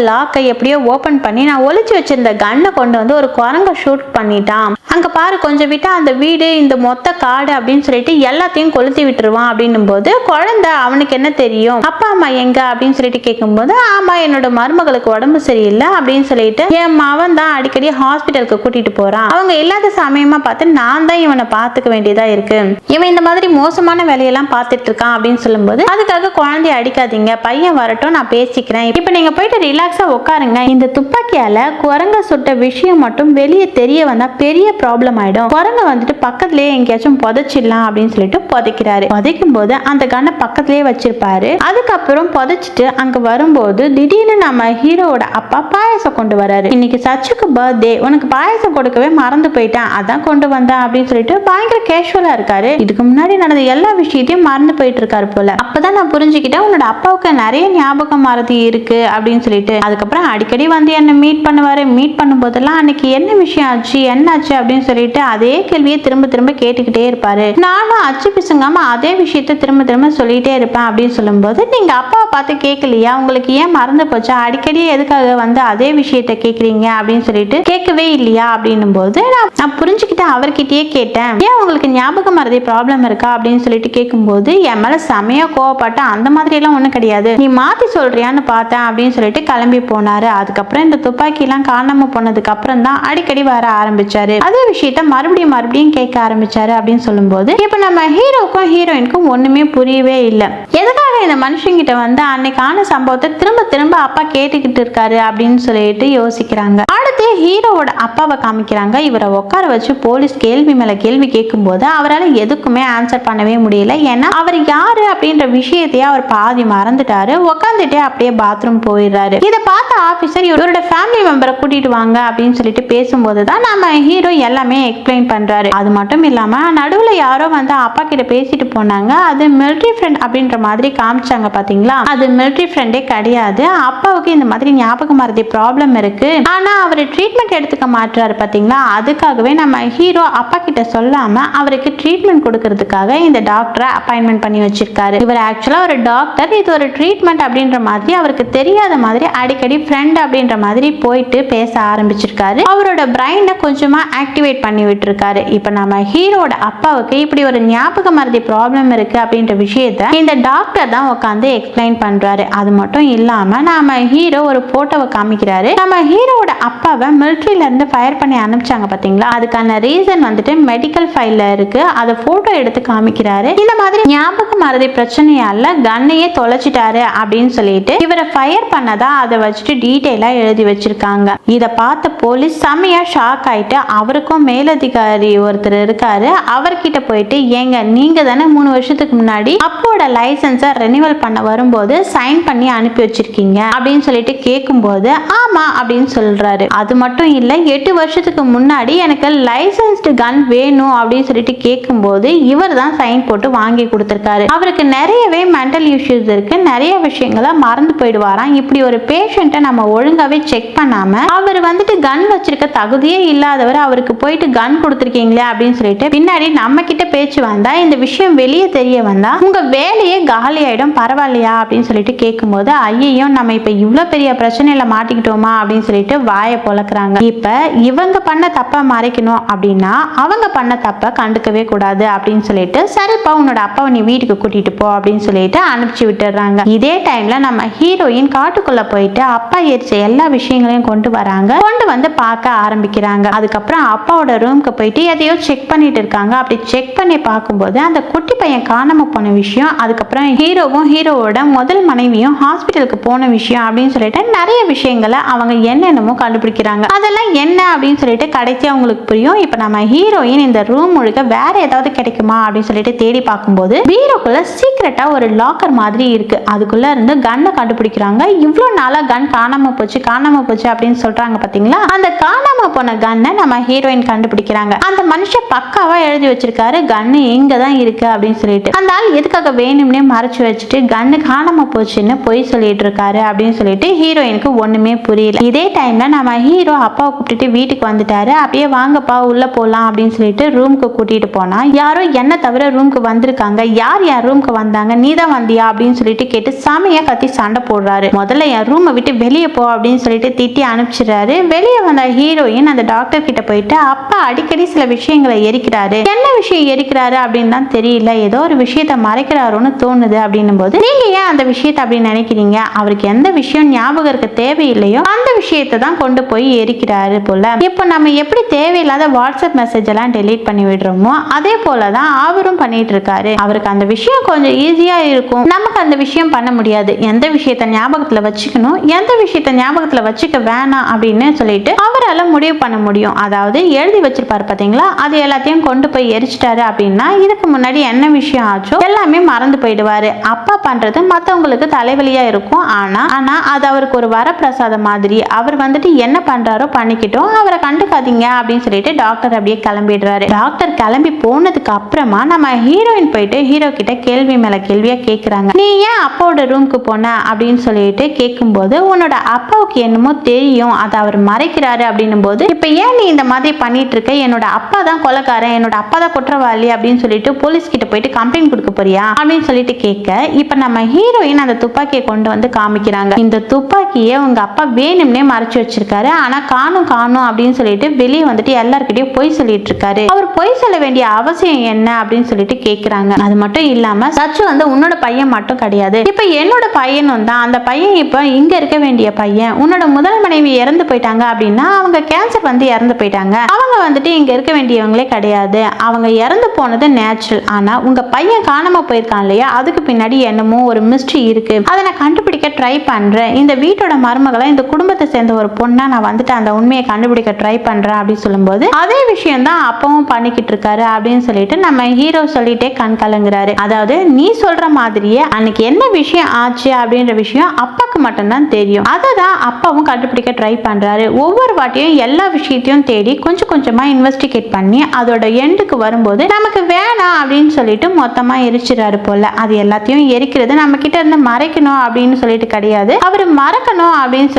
லாக்கை எப்படியோ ஓபன் பண்ணி நான் ஒளிச்சு வச்சிருந்த கன்னை கொண்டு வந்து ஒரு குரங்க ஷூட் பண்ணிட்டான். அங்க பாரு கொஞ்சம் விட்டா அந்த வீடு இந்த மொத்த காடு அப்படின்னு சொல்லிட்டு எல்லாத்தையும் கொளுத்தி விட்டுருவான் அப்படின்னும் போது, குழந்தை அவனுக்கு என்ன தெரியும், அப்பா அம்மா எங்க அப்படின்னு சொல்லிட்டு கேட்கும்போது, ஆமா என்னோட மருமகளுக்கு உடம்பு சரியில்லை அப்படின்னு சொல்லிட்டு என் மவன் தான் அடிக்கடி ஹாஸ்பிட்டலுக்கு கூட்டிட்டு போறான். அவங்க இல்லாத சமயமா பார்த்து நான் தான் இவனை பார்த்துக்க வேண்டியதா இருக்கு. இவன் இந்த மாதிரி மோசமான வேலையெல்லாம் பார்த்துட்டு இருக்கான் அப்படின்னு சொல்லும்போது, அதுக்காக குழந்தைய அடிக்காதீங்க, பையன் வரட்டும் நான் பேசிக்கிறேன், இப்ப நீங்க போயிட்டு ரிலாக்ஸா உட்காருங்க. இந்த துப்பாக்கியால குரங்க சுட்ட விஷயம் மட்டும் வெளியே தெரிய வந்தா பெரிய ப்ராப்ளம் ஆயிடும். குரங்க வந்துட்டு பக்கத்துலயே எங்கேயாச்சும் புதைச்சிடலாம் அப்படின்னு சொல்லிட்டு புதைக்கிறாரு. புதைக்கும் போது அந்த கண்ணை பக்கத்துலயே வச்சிருப்பாரு. அதுக்கப்புறம் புதைச்சிட்டு அங்க வரும்போது திடீர்னு நம்ம ஹீரோவோட அப்பா பாயசம் கொண்டு வராரு. இன்னைக்கு சச்சுக்கு பர்த்டே, உனக்கு பாயசம் கொடுக்கவே மறந்து போயிட்டேன், அதான் கொண்டு வந்தேன் அப்படின்னு சொல்லிட்டு பயங்கர கேஷுவலா இருக்காரு. இதுக்கு முன்னாடி நடந்த எல்லா விஷயத்தையும் மறந்து போயிட்டு இருக்காரு போல. அப்பதான் நான் புரிஞ்சுக்கிட்டேன் உன்னோட அப்பாவுக்கு நிறைய ஞாபகம் மறதி இருக்கு அப்படின்னு சொல்லிட்டு. அதுக்கப்புறம் அடிக்கடி வந்து என்ன மீட் பண்ணுவாரு. மீட் பண்ணும் போதெல்லாம் அன்னைக்கு என்ன விஷயம் ஆச்சு, என்னாச்சு அப்படின்னு சொல்லிட்டு அதே கேள்வியை திரும்ப திரும்ப கேட்டுக்கிட்டே இருப்பாரு. நானும் அச்சு பிசுங்காம அதே விஷயத்த திரும்ப திரும்ப சொல்லிட்டே இருப்பேன் அப்படின்னு சொல்லும்போது, நீங்க அப்பாவை பார்த்து கேட்கலையா, உங்களுக்கு ஏன் மறந்து போச்சா, அடிக்கடி எதுக்காக வந்து அதே விஷயத்த கேக்குறீங்க அப்படின்னு சொல்லிட்டு கேட்கவே இல்லையா அப்படின்னும் போது, நான் புரிஞ்சுக்கிட்டேன், அவர்கிட்டயே கேட்டேன், ஏன் உங்களுக்கு ஞாபகம் மறதி ப்ராப்ளம் இருக்கா அப்படின்னு சொல்லிட்டு கேட்கும்போது, என் மேல செமையா கோவப்பட்ட அந்த மாதிரி எல்லாம் ஒண்ணும் கிடையாது, நீ மாத்தி சொல்றியான்னு பார்த்தேன் அப்படின்னு சொல்லிட்டு கிளம்பி போனாரு. அதுக்கப்புறம் இந்த துப்பாக்கி எல்லாம் காணாம போனதுக்கு அப்புறம் தான் அடிக்கடி வர ஆரம்பிச்சாரு. அதே விஷயத்த மறுபடியும் கேட்க ஆரம்பிச்சாரு அப்படின்னு சொல்லும்போது, இப்ப நம்ம ஹீரோக்கும் ஹீரோயினுக்கும் ஒண்ணுமே புரியவே இல்லை. எதுக்காக இந்த மனுஷங்கிட்ட வந்து அன்னைக்கான சம்பவத்தை திரும்ப திரும்ப அப்பா கேட்டுக்கிட்டு இருக்காரு அப்படின்னு சொல்லிட்டு யோசிக்கிறாங்க. அடுத்து ஹீரோவோட அப்பாவை காமிக்கிறாங்க. இவரை உட்கார வச்சு போலீஸ் கேள்வி மேல கேள்வி கேட்கும் போது அவரால் எதுக்குமே ஆன்சர் பண்ணவே முடியல. ஏன்னா அவர் யாரு அப்படின்ற விஷயத்தையே அவர் பாதி மறந்துட்டாரு. உட்காந்துட்டே அப்படியே பாத்ரூம் போயிடுறாரு. இதை பார்த்த ஆபீசர் இவரோட ஃபேமிலி மெம்பரை கூட்டிட்டு வாங்க அப்படின்னு சொல்லிட்டு பேசும்போது தான் நம்ம ஹீரோ எல்லாமே எக்ஸ்பிளைன் பண்றாரு. அது மட்டும் இல்லாம நடுவுல யாரோ வந்து அப்பா கிட்ட பேசிட்டு போனாங்க, அது மிலிட்டரி ஃப்ரெண்ட் அப்படின்ற மாதிரி காமிச்சாங்க பாத்தீங்களா, அது மிலிட்டரி ஃப்ரெண்டே கிடையாது. அப்பாவுக்கு இந்த மாதிரி ஞாபக மறதி ப்ராப்ளம் இருக்கு, ஆனா அவர் ட்ரீட்மெண்ட் எடுத்துக்க மாட்டாரு பாத்தீங்களா, அதுக்காகவே நம்ம ஹீரோ அப்பா கிட்ட சொல்லாம அவருக்கு ட்ரீட்மெண்ட் கொடுக்கறதுக்காக இந்த டாக்டரை அப்பாயின்மெண்ட் பண்ணி வச்சிருக்காரு. இவர் ஆக்சுவலா ஒரு டாக்டர், இது ஒரு ட்ரீட்மெண்ட் அப்படின்ற மாதிரி அவருக்கு தெரியாத மாதிரி அடிக்கடி ஃப்ரெண்ட் அப்படின்ற மாதிரி போயிட்டு பேச ஆரம்பிச்சிருக்காரு. அவரோட பிரைனை கொஞ்சமா ஆக்டிவேட் பண்ணி விட்டுருக்காரு. இப்ப நம்ம ஹீரோட அப்பாவுக்கு இப்படி ஒரு ஞாபக மறதி ப்ராப்ளம் இருக்கு அப்படின்ற விஷயத்த இந்த டாக்டர் தான் உட்காந்து எக்ஸ்பிளைன் பண்றாரு. அது மட்டும் இல்லாம நம்ம ஹீரோ ஒரு போட்டோவை காமிக்கிறாரு. நம்ம ஹீரோட அப்பாவை மிலிட்டரியில இருந்து ஃபயர் பண்ணி அனுப்பிச்சாங்க பாத்தீங்களா, அதுக்கான ரீசன் வந்துட்டு மெடிக்கல் ஃபைல்ல இருக்கு. அதை போட்டோ எடுத்து காமிக்கிறாரு. இந்த மாதிரி ஞாபக மறதி பிரச்சனையால கண்ணையே தொலைச்சிட்டாரு அப்படின்னு சொல்லிட்டு இவரை ஃபயர் பண்ணதா அதை வச்சுட்டு டீடைலா எழுதி வச்சிருக்காங்க. இத பார்த்த போலீஸ் செமையா ஷாக் ஆயிட்டு அவருக்கும் மேலதிகாரி ஒருத்தர் இருக்காரு, அவர்கிட்ட போயிட்டு, ஏங்க நீங்க தானே 3 வருஷத்துக்கு முன்னாடி அப்போட லைசன்ஸை ரெனிவல் பண்ண வரும்போது சைன் பண்ணி அனுப்பி வச்சிருக்கீங்க அப்படின்னு சொல்லிட்டு கேட்கும்போது, ஆமா அப்படின்னு சொல்றாரு. அது மட்டும் இல்ல 8 வருஷத்துக்கு முன்னாடி எனக்கு லைசன்ஸ்டு கன் வேணும் அப்படின்னு சொல்லிட்டு கேட்கும்போது இவர் தான் சைன் போட்டு வாங்கி கொடுத்திருக்காரு. அவருக்கு நிறையவே மென்டல் இஷ்யூஸ் இருக்கு, நிறைய விஷயங்களை மறந்து போயிடுவாராம். இப்படி ஒரு பேஷண்ட்டை நம்ம ஒழுங்காவே செக் பண்ணாம அவர் வந்துட்டு கன் வச்சிருக்க தகுதியே இல்லாதவர், அவருக்கு போயிட்டு கன் கொடுத்துருக்கீங்களே அப்படின்னு சொல்லிட்டு பின்னாடி நம்ம கிட்ட பேச்சு வந்தா, இந்த விஷயம் வெளியே தெரிய வந்தா உங்க வேலையே காலி ஆயிடும், பரவாயில்லையா அப்படின்னு சொல்லிட்டு கேட்கும்போது, ஐயோ நம்ம இப்ப இவ்வளவு பெரிய பிரச்சனையில மாட்டிக்கிட்டோமா அப்படின்னு சொல்லிட்டு வாயை பொளக்குறாங்க. இப்ப இவங்க பண்ண தப்ப மறைக்கணும் அப்படின்னா அவங்க பண்ண தப்ப கண்டுக்கவே கூடாது அப்படின்னு சொல்லிட்டு, சரிப்பா உன்னோட அப்பாவை நீ வீட்டுக்கு கூட்டிட்டு போ அப்படின்னு சொல்லிட்டு அனுப்பிச்சு விட்டுறாங்க. இதே டைம்ல நம்ம ஹீரோயின் காட்டுக்குள்ள போயிட்டு அப்பா எரிச்ச எல்லா விஷயங்களையும் கொண்டு வராங்க. கொண்டு வந்து பார்க்க ஆரம்பிக்கிறாங்க. அதுக்கப்புறம் அப்பாவோட ரூம்க்கு போயிட்டு எதையோ செக் பண்ணிட்டு இருக்காங்க. அப்படி செக் பண்ணி பார்க்கும்போது அந்த குட்டி பையன் காணாம போன விஷயம், அதுக்கப்புறம் ஹீரோவும் ஹீரோவோட முதல் மனைவியும் ஹாஸ்பிட்டல் ஹாஸ்பிட்டலுக்கு போன விஷயம் அப்படின்னு சொல்லிட்டு நிறைய விஷயங்களை அவங்க என்னென்னமோ கண்டுபிடிக்கிறாங்க. அதெல்லாம் என்ன அப்படின்னு சொல்லிட்டு கடைசி அவங்களுக்கு புரியும். இப்ப நம்ம ஹீரோயின் இந்த ரூம் முழுக்க வேற ஏதாவது கிடைக்குமா அப்படின்னு சொல்லிட்டு தேடி பார்க்கும்போது பீரோக்குள்ள சீக்கிரட்டா ஒரு லாக்கர் மாதிரி இருக்கு. அதுக்குள்ள இருந்து கன்னை கண்டுபிடிக்கிறாங்க. இவ்வளவு நாளா கன் காணாம போச்சு அப்படின்னு சொல்றாங்க பாத்தீங்களா, அந்த காணாம போன கன்னை நம்ம ஹீரோயின் கண்டுபிடிக்கிறாங்க. அந்த மனுஷன் பக்காவா எழுதி வச்சிருக்காரு கன்னு எங்க தான் இருக்கு அப்படின்னு சொல்லிட்டு. அந்த ஆள் எதுக்காக வேணும்னே மறைச்சு வச்சுட்டு கன்னு காணாம போச்சுன்னு பொய் சொல்லிட்டு இருக்காரு அப்படின்னு சொல்லிட்டு ஹீரோயினுக்கு ஒண்ணுமே புரியல. இதே டைம்ல நம்ம ஹீரோ அப்பாவை கூப்பிட்டுட்டு வீட்டுக்கு வந்துட்டாரு. அப்படியே வாங்கப்பா உள்ள போலாம் அப்படின்னு சொல்லிட்டு ரூமுக்கு கூட்டிட்டு போனா யாரோ என்ன தவிர ரூமுக்கு வந்திருக்காங்க. யார் ரூமுக்கு வந்தாங்க, நீ தான் வந்தியா அப்படின்னு சொல்லிட்டு கேட்டு சாமியா கத்தி சண்டை போடுறாரு. முதல்ல என் ரூமை விட்டு வெளியே போ அப்படின்னு சொல்லிட்டு திட்டி அனுப்பிச்சிடுறாரு. வெளியே வந்த ஹீரோயின் அந்த டாக்டர் கிட்ட போயிட்டு அப்பா அடிக்கடி சில விஷயங்களை எரிக்கிறாரு, என்ன விஷயம் எரிக்கிறாரு அப்படின்னு தான் தெரியல, ஏதோ ஒரு விஷயத்த மறைக்கிறாரோன்னு தோணுது அப்படின்னும் போது நீங்க ஏன் அந்த விஷயத்தை அப்படின்னு நினைக்கிறீங்க, அவருக்கு எந்த விஷயம் ஞாபகம் இருக்க தேவையில்லையோ அந்த விஷயத்தை தான் கொண்டு போய் எரிக்கிறாரு போல. இப்போ நம்ம எப்படி தேவையில்லாத வாட்ஸ்அப் மெசேஜ் எல்லாம் டெலீட் பண்ணி விடுறோமோ அதே போலதான் அவரும் பண்ணிட்டு இருக்காரு. அவருக்கு அந்த விஷயம் கொஞ்சம் ஈஸியா இருக்கும், நமக்கு அந்த விஷயம் பண்ண முடியாது. எந்த விஷயத்த ஞாபகத்துல வச்சுக்கணும், எந்த விஷயத்த ஞாபகத்துல வச்சுக்க வேணாம் அப்படின்னு சொல்லிட்டு அவரால் முடிவு பண்ண முடியும். அதாவது எழுதி வச்சிருப்பாரு பாத்தீங்களா, அது எல்லாத்தையும் கொண்டு போய் எரிச்சிட்டாரு அப்படின்னா இதுக்கு முன்னாடி என்ன விஷயம் ஆச்சோ எல்லாமே மறந்து போயிடுவாரு. அப்பா பண்றது மத்தவங்களுக்கு தலைவலியா இருக்கும், ஆனா அது அவருக்கு ஒரு வரப்பிரசாதம் மாதிரி. அவர் வந்துட்டு என்ன பண்றாரோ பண்ணிக்கிட்டோம், அவரை கண்டுக்காதீங்க அப்படின்னு சொல்லிட்டு டாக்டர் அப்படியே கிளம்பிடுறாரு. டாக்டர் கிளம்பி போனதுக்கு அப்புறமா நம்ம ஹீரோயின் போயிட்டு ஹீரோ கிட்ட கேள்வி மேல கேள்வியா கேக்குறாங்க. நீ ஏன் அப்பாவோட ரூமுக்கு போன அப்படின்னு சொல்லிட்டு கேட்கும்போது உன்னோட அப்பாவுக்கு என்னமோ தெரியும், அதை அவர் மறைக்கிறாரு அப்படின்னும் போது இப்ப ஏன் நீ இந்த மாதிரி பண்ணிட்டு இருக்க, என்னோட அப்பா தான் கொலைக்காரன், என்னோட அப்பா தான் குற்றவாளி அப்படின்னு சொல்லிட்டு போலீஸ் கிட்ட போயிட்டு கம்ப்ளைண்ட் கொடுக்க போறியா அப்படின்னு சொல்லிட்டு கேட்க இப்ப நம்ம ஹீரோயின் அந்த துப்பாக்கியை கொண்டு வந்து காமிக்கிறாங்க. இந்த துப்பாக்கியை உங்க அப்பா வேணும்னே மறைச்சு வச்சிருக்காரு, ஆனா காணும் அப்படின்னு சொல்லிட்டு வெளியே வந்துட்டு எல்லார்கிட்டயும் பொய் சொல்லிட்டு இருக்காரு. அவர் பொய் சொல்ல வேண்டிய அவசியம் என்ன அப்படின்னு சொல்லிட்டு கேக்குறாங்க. அது மட்டும் இல்லாம சச்சு வந்து உன்னோட பையன் மட்டும் கிடையாது, இப்ப என்னோட பையனும் தான். அந்த பையன் இப்ப இங்க இருக்க வேண்டிய பையன். உன்னோட முதல் மனைவி இறந்து போயிட்டாங்க அப்படின்னா அவங்க கேன்சர் வந்து இறந்து போயிட்டாங்க, அவங்க வந்துட்டு இங்க இருக்க வேண்டியவங்களே கிடையாது, அவங்க இறந்து போனது நேச்சுரல். ஆனா உங்க பையன் காணாம போயிருக்கான் இல்லையா, அதுக்கு பின்னாடி என்னமோ ஒரு மிஸ்ட்ரி இருக்கு, அதை நான் கண்டுபிடிக்க ட்ரை பண்றேன். இந்த வீட்டோட மருமகளை இந்த குடும்பத்தை சேர்ந்த ஒரு பொண்ணா நான் வந்துட்டு அந்த உண்மையை கண்டுபிடிக்க ட்ரை பண்றேன் அப்படின்னு சொல்லும்போது அதே விஷயம் தான் அப்பவும் பண்ணிக்கிட்டு இருக்காரு அப்படின்னு சொல்லிட்டு நம்ம ஹீரோ சொல்லிட்டே கண் கலங்குறாரு. அதாவது நீ சொல்ற மாதிரியே அன்னைக்கு என்ன விஷயம் ஆச்சு அப்படின்ற விஷயம் அப்பாக்கு மட்டும்தான் தெரியும், அதை தான் அப்பாவும் கண்டுபிடிக்க ட்ரை பண்றாரு. ஒவ்வொரு வாட்டியும் எல்லா விஷயத்தையும் தேடி கொஞ்சம் கொஞ்சமா இன்வெஸ்டிகேட் பண்ணி அதோட எண்டுக்கு வரும்போது நமக்கு வேணாம் அப்படின்னு சொல்லிட்டு மொத்தமா எரிச்சிடாரு போல. அது எல்லாத்தையும் எரிக்கிறது நம்ம கிட்ட இருந்து மறைக்கணும் அப்படின்னு சொல்லிட்டு கிடையாது, அவர் மறக்கணும் அப்படின்னு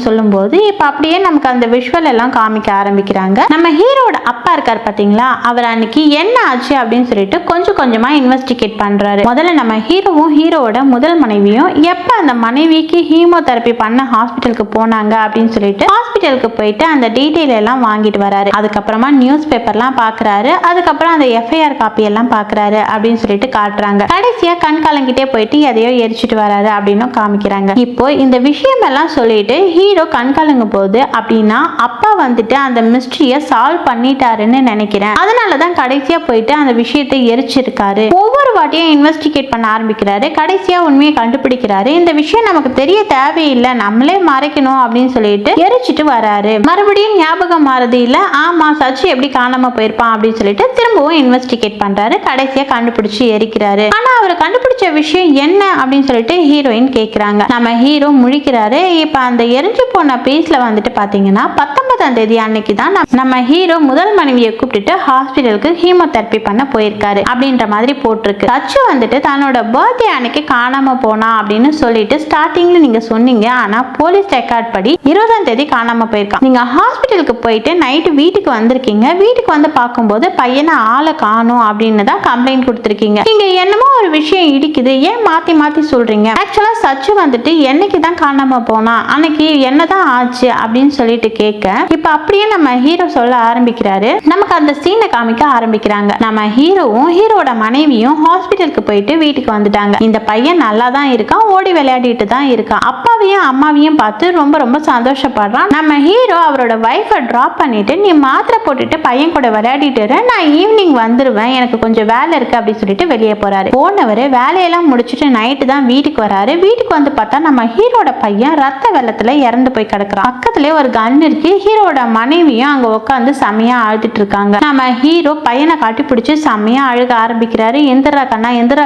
சொல்லும்போது இப்ப அப்படியே நமக்கு அந்த விஷுவல் எல்லாம் காமிக்க ஆரம்பிக்கிறாங்க. நம்ம ஹீரோட அப்பா இருக்காரு பாத்தீங்களா, அவர் அன்னைக்கு என்ன ஆச்சு அப்படின்னு சொல்லிட்டு கொஞ்சம் கொஞ்சமா இன்வெஸ்டிகேட் பண்றாரு. முதல்ல நம்ம ஹீரோவும் ஹீரோட முதல் மனைவியும் எப்ப அந்த மனைவிக்கு ஹீமோதெரபி பண்ண ஹாஸ்பிட்டலுக்கு போனாங்க அப்படின்னு சொல்லிட்டு ஹாஸ்பிட்டலுக்கு போயிட்டு அந்த டீடைல் எல்லாம் வாங்கிட்டு வராரு. அதுக்கப்புறமா நியூஸ் பேப்பர்லாம் பாக்குறாரு, அதுக்கப்புறம் அந்த எஃப்ஐஆர் காப்பி எல்லாம் பாக்குறாரு அப்படின்னு சொல்லிட்டு காட்டுறாங்க. கடைசியா கண் கலங்கிட்டே போயிட்டு எதையோ எரிச்சிட்டு வராரு அப்படின்னு காமிக்கிறாங்க. இப்போ இந்த விஷயம் எல்லாம் சொல்லிட்டு ஹீரோ கண் கலங்கும் போது அப்படின்னா அப்பா வந்துட்டு அந்த மிஸ்ட்ரியை சால்வ் பண்ணிட்டாருன்னு நினைக்கிறேன், அதனாலதான் கடைசியா போயிட்டு அந்த விஷயத்தை எரிச்சிருக்காரு. ஒவ்வொரு வாட்டியும் இன்வெஸ்டிகேட் பண்ண ஆரம்பிக்கிறாரு, கடைசியா உண்மையை கண்டுபிடிக்கிறாரு. இந்த விஷயம் நமக்கு தெரிய தேவையில்லை, நம்மளே மறைக்கணும் அப்படின்னு சொல்லிட்டு எரிச்சிட்டு வராரு. மறுபடியும் ஞாபகம் மாறுது இல்ல, ஆமா சச்சி எப்படி காணாம போயிருப்பான் அப்படின்னு சொல்லிட்டு திரும்பவும் இன்வெஸ்டிகேட் பண்றாரு. கடைசியா கண்டுபிடிச்சு எரிக்கிறாரு. ஆனா அவர் கண்டுபிடிச்ச விஷயம் என்ன அப்படின்னு சொல்லிட்டு ஹீரோயின் கேக்குறாங்க. நம்ம ஹீரோ முழிக்கிறாரு. இப்ப அந்த எரிஞ்சு போன பீஸ்ல வந்துட்டு பாத்தீங்கன்னா 19ஆம் தேதி அன்னைக்கு தான் நம்ம ஹீரோ முதல் மனைவியை கூப்பிட்டுட்டு ஹாஸ்பிட்டலுக்கு ஹீமோதெரபி பண்ண போயிருக்காரு அப்படின்ற மாதிரி போட்டிருக்கு. சச்சு வந்துட்டு தன்னோட பர்த்டே அன்னைக்கு காணாம போனா அப்படின்னு சொல்லிட்டு ஸ்டார்டிங்ல நீங்க சொன்னீங்க, ஆனா போலீஸ் ரெக்கார்ட் படி 20ஆம் தேதி காணாம போயிருக்கான். நீங்க ஹாஸ்பிட்டலுக்கு போயிட்டு நைட்டு வீட்டுக்கு வந்திருக்கீங்க, வீட்டுக்கு வந்து பார்க்கும்போது பையனை ஆளை காணும் அப்படின்னு தான் கம்ப்ளைண்ட் கொடுத்துருக்கீங்க. நீங்க என்னமோ ஒரு விஷயம் இடிக்குது, ஏன் மாத்தி மாத்தி சொல்றீங்க? ஆக்சுவலா சச்சு வந்துட்டு என்னைக்கு தான் காணாம போனா, அன்னைக்கு என்னதான் ஆச்சு அப்படின்னு சொல்லிட்டு கேட்க இப்ப அப்படியே நம்ம ஹீரோ சொல்ல ஆரம்பிக்கிறாரு. நமக்கு அந்த சீனை காமிக்க ஆரம்பிக்கிறாங்க. நம்ம ஹீரோவும் ஹீரோட மனைவியும் ஹாஸ்பிட்டலுக்கு போயிட்டு வீட்டுக்கு வந்துட்டாங்க. இந்த பையன் நல்லா தான் இருக்கான், ஓடி விளையாடிட்டு தான் இருக்கான். அப்பாவையும் அம்மாவையும் பார்த்து ரொம்ப ரொம்ப சந்தோஷப்படுறான். நம்ம ஹீரோ அவரோட வைஃபை டிராப் பண்ணிட்டு நீ மாத்திரை போட்டுட்டு பையன் கூட விளையாடிட்டு நான் ஈவினிங் வந்துருவேன், எனக்கு கொஞ்சம் வேலை இருக்கு அப்படின்னு சொல்லிட்டு வெளியே போறாரு. போனவரு வேலையெல்லாம் முடிச்சுட்டு நைட்டு தான் வீட்டுக்கு வராரு. வீட்டுக்கு வந்து பார்த்தா நம்ம ஹீரோட பையன் ரத்த வெள்ளத்துல இறந்து போய் கிடக்குறான். பக்கத்துலயே ஒரு கன் இருக்கு. ஹீரோட மனைவியும் அங்க உட்காந்து செம்மையா அழுதுட்டு இருக்காங்க. நம்ம ஹீரோ பையனை காட்டி பிடிச்சு செம்மையா அழுக ஆரம்பிக்கிறாரு. எந்திரா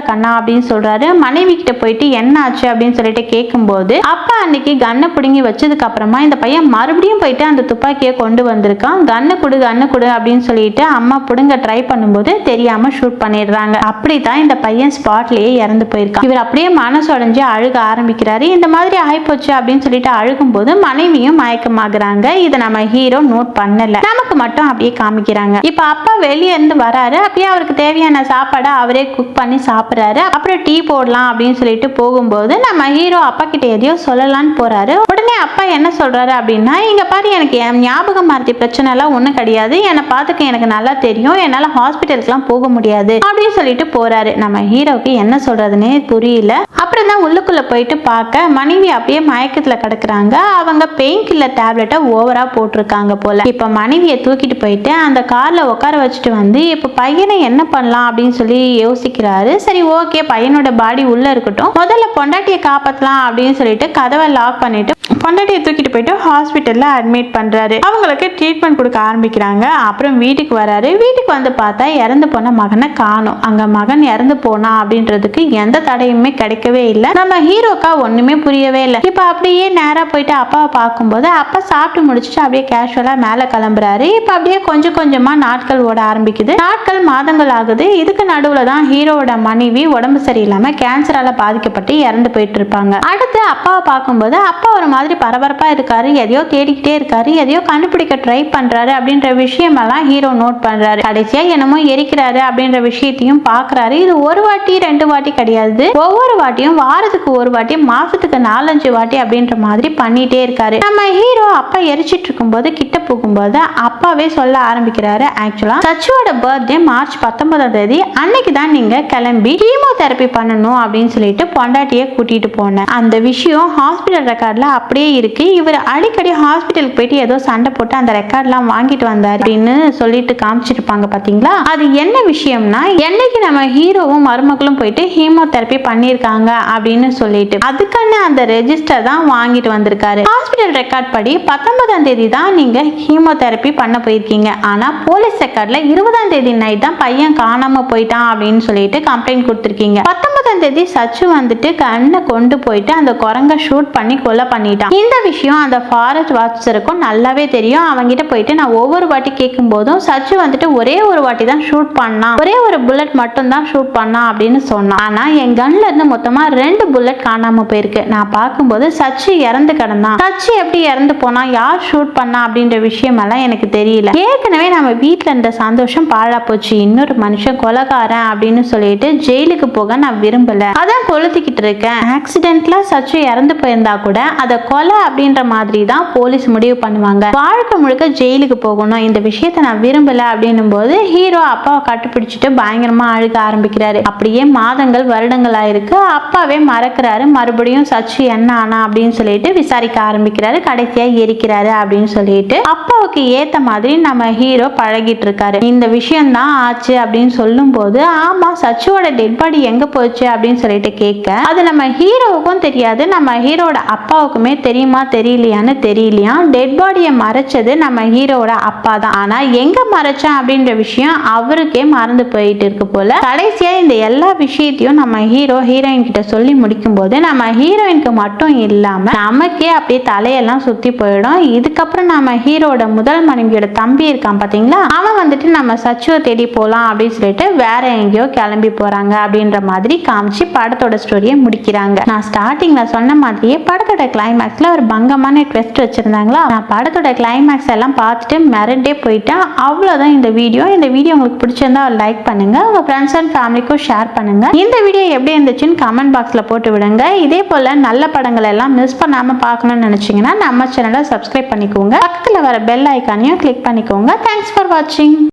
கண்ணா அப்படின்னு சொல்றாரு. மனைவி கிட்ட போயிட்டு என்ன ஆச்சு அப்படின்னு சொல்லிட்டு கேட்கும்போது அப்பா அன்னைக்கு கண்ணை பிடுங்கி வச்சதுக்கு அப்புறமா இந்த பையன் மறுபடியும் போயிட்டு அந்த துப்பாக்கியை கொண்டு வந்திருக்கான். கண்ணு குடு அப்படின்னு சொல்லிட்டு அம்மா பிடுங்க ட்ரை பண்ணும்போது தெரியாம ஷூட் பண்ணிடுறாங்க. அப்படித்தான் இந்த பையன் ஸ்பாட்லயே இறந்து போயிருக்கான். இவர் அப்படியே மனசு உடைஞ்சு அழுக ஆரம்பிக்கிறாரு. இந்த மாதிரி ஆயிப்போச்சு அப்படின்னு சொல்லிட்டு அழுகும்போது மனைவியும் மயக்கமாகறாங்க. இதை நம்ம ஹீரோ நோட் பண்ணல, நமக்கு மட்டும் அப்படியே காமிக்கிறாங்க. இப்ப அப்பா வெளியே இருந்து வராரு. அப்படியே அவருக்கு தேவையான சாப்பாடை அவரே குக் பண்ணி சாப்பிடுறாரு. அப்புறம் டீ போடலாம் அப்படின்னு சொல்லிட்டு போகும்போது நம்ம ஹீரோ அப்பா கிட்ட எதையோ சொல்லலான்னு போறாரு. உடனே அப்பா என்ன சொல்றாரு அப்படின்னா, இங்க பாரு, எனக்கு ஞாபகம் மறதி பிரச்சனை எல்லாம் ஒண்ணும் கிடையாது, என்னை பார்த்துக்க எனக்கு நல்லா தெரியும், என்னால ஹாஸ்பிட்டலுக்குலாம் போக முடியாது அப்படின்னு சொல்லிட்டு போறாரு. நம்ம ஹீரோக்கு என்ன சொல்றதுன்னே புரியல. அப்புறம் தான் உள்ளுக்குள்ள போயிட்டு பார்க்க மனைவி அப்படியே மயக்கத்துல கிடக்குறாங்க. அவங்க பெயின் கில்லர் டேப்லெட்டை ஓவரா போட்டிருக்காங்க போல. இப்ப மனைவியை தூக்கிட்டு போயிட்டு அந்த கார்ல உட்கார வச்சுட்டு வந்து இப்ப பையனை என்ன பண்ணலாம் அப்படின்னு சொல்லி யோசிக்கிறாரு. சரி ஓகே, பையனோட பாடி உள்ள இருக்கட்டும், முதல்ல பொண்டாட்டியை காப்பாத்தலாம் அப்படின்னு சொல்லிட்டு கதவை லாக் பண்ணிட்டு பொண்டாட்டியை தூக்கிட்டு போயிட்டு ஹாஸ்பிட்டல்ல அட்மிட் பண்றாரு. அவங்களுக்கு ட்ரீட்மெண்ட் கொடுக்க ஆரம்பிக்கிறாங்க. அப்புறம் வீட்டுக்கு வராரு. வீட்டுக்கு வந்து பார்த்தா இறந்து போன மகனை காணோம். அங்க மகன் இறந்து போனா அப்படின்றதுக்கு எந்த தடையுமே கிடைக்கவே இல்லை. நம்ம ஹீரோக்கா ஒண்ணுமே புரியவே இல்லை. இப்ப அப்படியே நேரா போயிட்டு அப்பாவை பார்க்கும்போது அப்பா சாப்பிட்டு முடிச்சுட்டு அப்படியே கேஷுவலா மேல கிளம்புறாரு. இப்ப அப்படியே கொஞ்சம் கொஞ்சமா நாட்கள் ஓட ஆரம்பிக்குது. நாட்கள் மாதங்கள் ஆகுது. இதுக்கு நடுவுல தான் ஹீரோவோட மனைவி உடம்பு சரியில்லாம கேன்சரால பாதிக்கப்பட்டு இறந்து போயிட்டு இருப்பாங்க. அடுத்து அப்பாவை பார்க்கும்போது அப்பா ஒரு மாதிரி பரபரப்பா இருக்காரு, எதையோ தேடிக்கிட்டே இருக்காரு, எதையோ கண்டுபிடிக்க ட்ரை பண்றாரு அப்படின்ற விஷயம் எல்லாம் ஹீரோ நோட் பண்றாரு. கடைசியா என்னமோ எரிக்கிறாரு அப்படின்ற விஷயத்தையும் பாக்குறாரு. இது ஒரு வாட்டி ரெண்டு வாட்டி கிடையாது, ஒவ்வொரு வாட்டியும் வாரத்துக்கு ஒரு வாட்டி, மாசத்துக்கு 4-5 வாட்டி அப்படின்ற மாதிரி பண்ணிட்டே இருக்காரு. நம்ம ஹீரோ அப்பா எரிச்சிட்டு இருக்கும் போது கிட்ட போகும்போது அப்பாவே சொல்ல ஆரம்பிக்கிறாரு, ஆக்சுவலா சச்சுவோட பர்த்டே மார்ச் 19ஆம் தேதி, அன்னைக்கு தான் நீங்க கிளம்பி கீமோதெரபி பண்ணணும் அப்படின்னு சொல்லிட்டு பொண்டாட்டியை கூட்டிட்டு போனேன். அந்த விஷயம் ஹாஸ்பிட்டல் ரெக்கார்ட்ல அப்படியே இருக்கு. இவர் அடிக்கடி ஹாஸ்பிட்டலுக்கு போயிட்டு ஏதோ சண்டை போட்டு அந்த ரெக்கார்ட்லாம் வாங்கிட்டு வந்தார் அப்படின்னு சொல்லிட்டு காமிச்சிருப்பாங்க பாத்தீங்களா. அது என்ன விஷயம்னா, என்னைக்கு நம்ம ஹீரோவும் மருமகளும் போயிட்டு ஹீமோதெரபி பண்ணிருக்காங்க அப்படின்னு சொல்லிட்டு அதுக்கான அந்த ரெஜிஸ்டர் தான் வாங்கிட்டு வந்திருக்காரு. ஹாஸ்பிட்டல் ரெக்கார்ட் படி 19ஆம் தேதி தான் நீங்க ஹீமோதெரபி பண்ண போயிருக்கீங்க. ஆனா போலீஸ் ரெக்கார்ட்ல 20ஆம் தேதி நைட் தான் பையன் காணாம போயிட்டான் அப்படின்னு சொல்லிட்டு கம்ப்ளைண்ட் கொடுத்திருக்கீங்க. 19ஆம் தேதி சச்சு வந்துட்டு கண்ணை கொண்டு போயிட்டு அந்த குரங்க ஷூட் பண்ணி கொலை பண்ணிட்டான். இந்த விஷயம் அந்த ஃபாரஸ்ட் வாட்சருக்கும் நல்லாவே தெரியும். அவங்கிட்ட போயிட்டு நான் ஒவ்வொரு வாட்டி கேட்கும் போதும் சச்சு வந்துட்டு ஒரே ஒரு வாட்டி தான் ஷூட் பண்ணான், ஒரே ஒரு புல்லட் மட்டும் தான் ஷூட் பண்ணான் அப்படின்னு சொன்னான். ஆனா என் கன்ல இருந்து மொத்தமா 2 புல்லட் காணாம போயிருக்கு. நான் பார்க்கும்போது சச்சு இறந்து கிடந்தான். சச்சு எப்படி இறந்து போனா, யார் ஷூட் பண்ணா அப்படின்ற விஷயம் எல்லாம் எனக்கு தெரியல. ஏற்கனவே நம்ம வீட்டுல இருந்த சந்தோஷம் பாழா போச்சு. இன்னொரு மனுஷன் கொலைகாரன் அப்படின்னு சொல்லிட்டு ஜெயிலுக்கு போக நான் விரும்பல, அதான் கொளுத்திக்கிட்டு இருக்கேன். ஆக்சிடென்ட்ல சச்சு இறந்து போயிருந்தா கூட அதை கொலை அப்படின்ற மாதிரி தான் போலீஸ் முடிவு பண்ணுவாங்க. வாழ்க்கை முழுக்க ஜெயிலுக்கு போகணும், இந்த விஷயத்தை நான் விரும்பல அப்படின்னும் போது ஹீரோ அப்பாவை கட்டுப்பிடிச்சிட்டு பயங்கரமா அழுக ஆரம்பிக்கிறாரு. அப்படியே மாதங்கள் வருடங்கள் ஆயிருக்கு. அப்பாவே மறக்கிறாரு. மறுபடியும் சச்சு என்ன ஆனா அப்படின்னு சொல்லிட்டு விசாரிக்க ஆரம்பிக்கிறாரு. கடைசியா எரிக்கிறாரு அப்படின்னு சொல்லிட்டு அப்பாவுக்கு ஏத்த மாதிரி நம்ம ஹீரோ பழகிட்டு இருக்காரு. இந்த விஷயம் தான் ஆச்சு அப்படின்னு சொல்லும் போது ஆமா சச்சுவோட டெட் பாடி எங்க போச்சு அப்படின்னு சொல்லிட்டு கேட்க அது நம்ம ஹீரோவுக்கும் தெரியாது, நம்ம ஹீரோட அப்பாவுக்குமே தெரியுமா தெரியலையான்னு தெரியலையா. டெட் பாடியை மறைச்சது நம்ம ஹீரோட அப்பா தான். ஆனா எங்க மறைச்சான் அப்படின்ற விஷயம் அவருக்கே மறந்து போயிட்டு இருக்கு போல. கடைசியா இந்த எல்லா விஷயத்தையும் நம்ம ஹீரோ ஹீரோயின் கிட்ட சொல்லி முடிக்கும் போது நம்ம ஹீரோயினுக்கு மட்டும் இல்லாம நமக்கே அப்படியே தலையெல்லாம் சுத்தி போயிடும். இதுக்கப்புறம் நம்ம ஹீரோட முதல் மனைவியோட தம்பி இருக்கான் பாத்தீங்களா, அவன் வந்துட்டு நம்ம சச்சுவை தேடி போலாம் அப்படின்னு சொல்லிட்டு வேற எங்கேயோ கிளம்பி போறாங்க அப்படின்ற மாதிரி காமி காமிச்சு படத்தோட ஸ்டோரியை முடிக்கிறாங்க. நான் ஸ்டார்டிங்ல சொன்ன மாதிரியே படத்தோட கிளைமேக்ஸ்ல ஒரு பங்கமான ட்விஸ்ட் வச்சிருந்தாங்களா. நான் படத்தோட கிளைமேக்ஸ் எல்லாம் பார்த்துட்டு மிரண்டே போயிட்டேன். அவ்வளவுதான் இந்த வீடியோ உங்களுக்கு பிடிச்சிருந்தா லைக் பண்ணுங்க, உங்க ஃப்ரெண்ட்ஸ் அண்ட் ஃபேமிலிக்கும் ஷேர் பண்ணுங்க. இந்த வீடியோ எப்படி இருந்துச்சுன்னு கமெண்ட் பாக்ஸ்ல போட்டு விடுங்க. இதே போல நல்ல படங்கள் எல்லாம் மிஸ் பண்ணாம பார்க்கணும்னு நினைச்சீங்கன்னா நம்ம சேனலை சப்ஸ்கிரைப் பண்ணிக்கோங்க. பக்கத்துல வர பெல் ஐகானையும் கிளிக் பண்ணிக்கோங்க. தேங்க்ஸ் ஃபார் வாட்சிங்.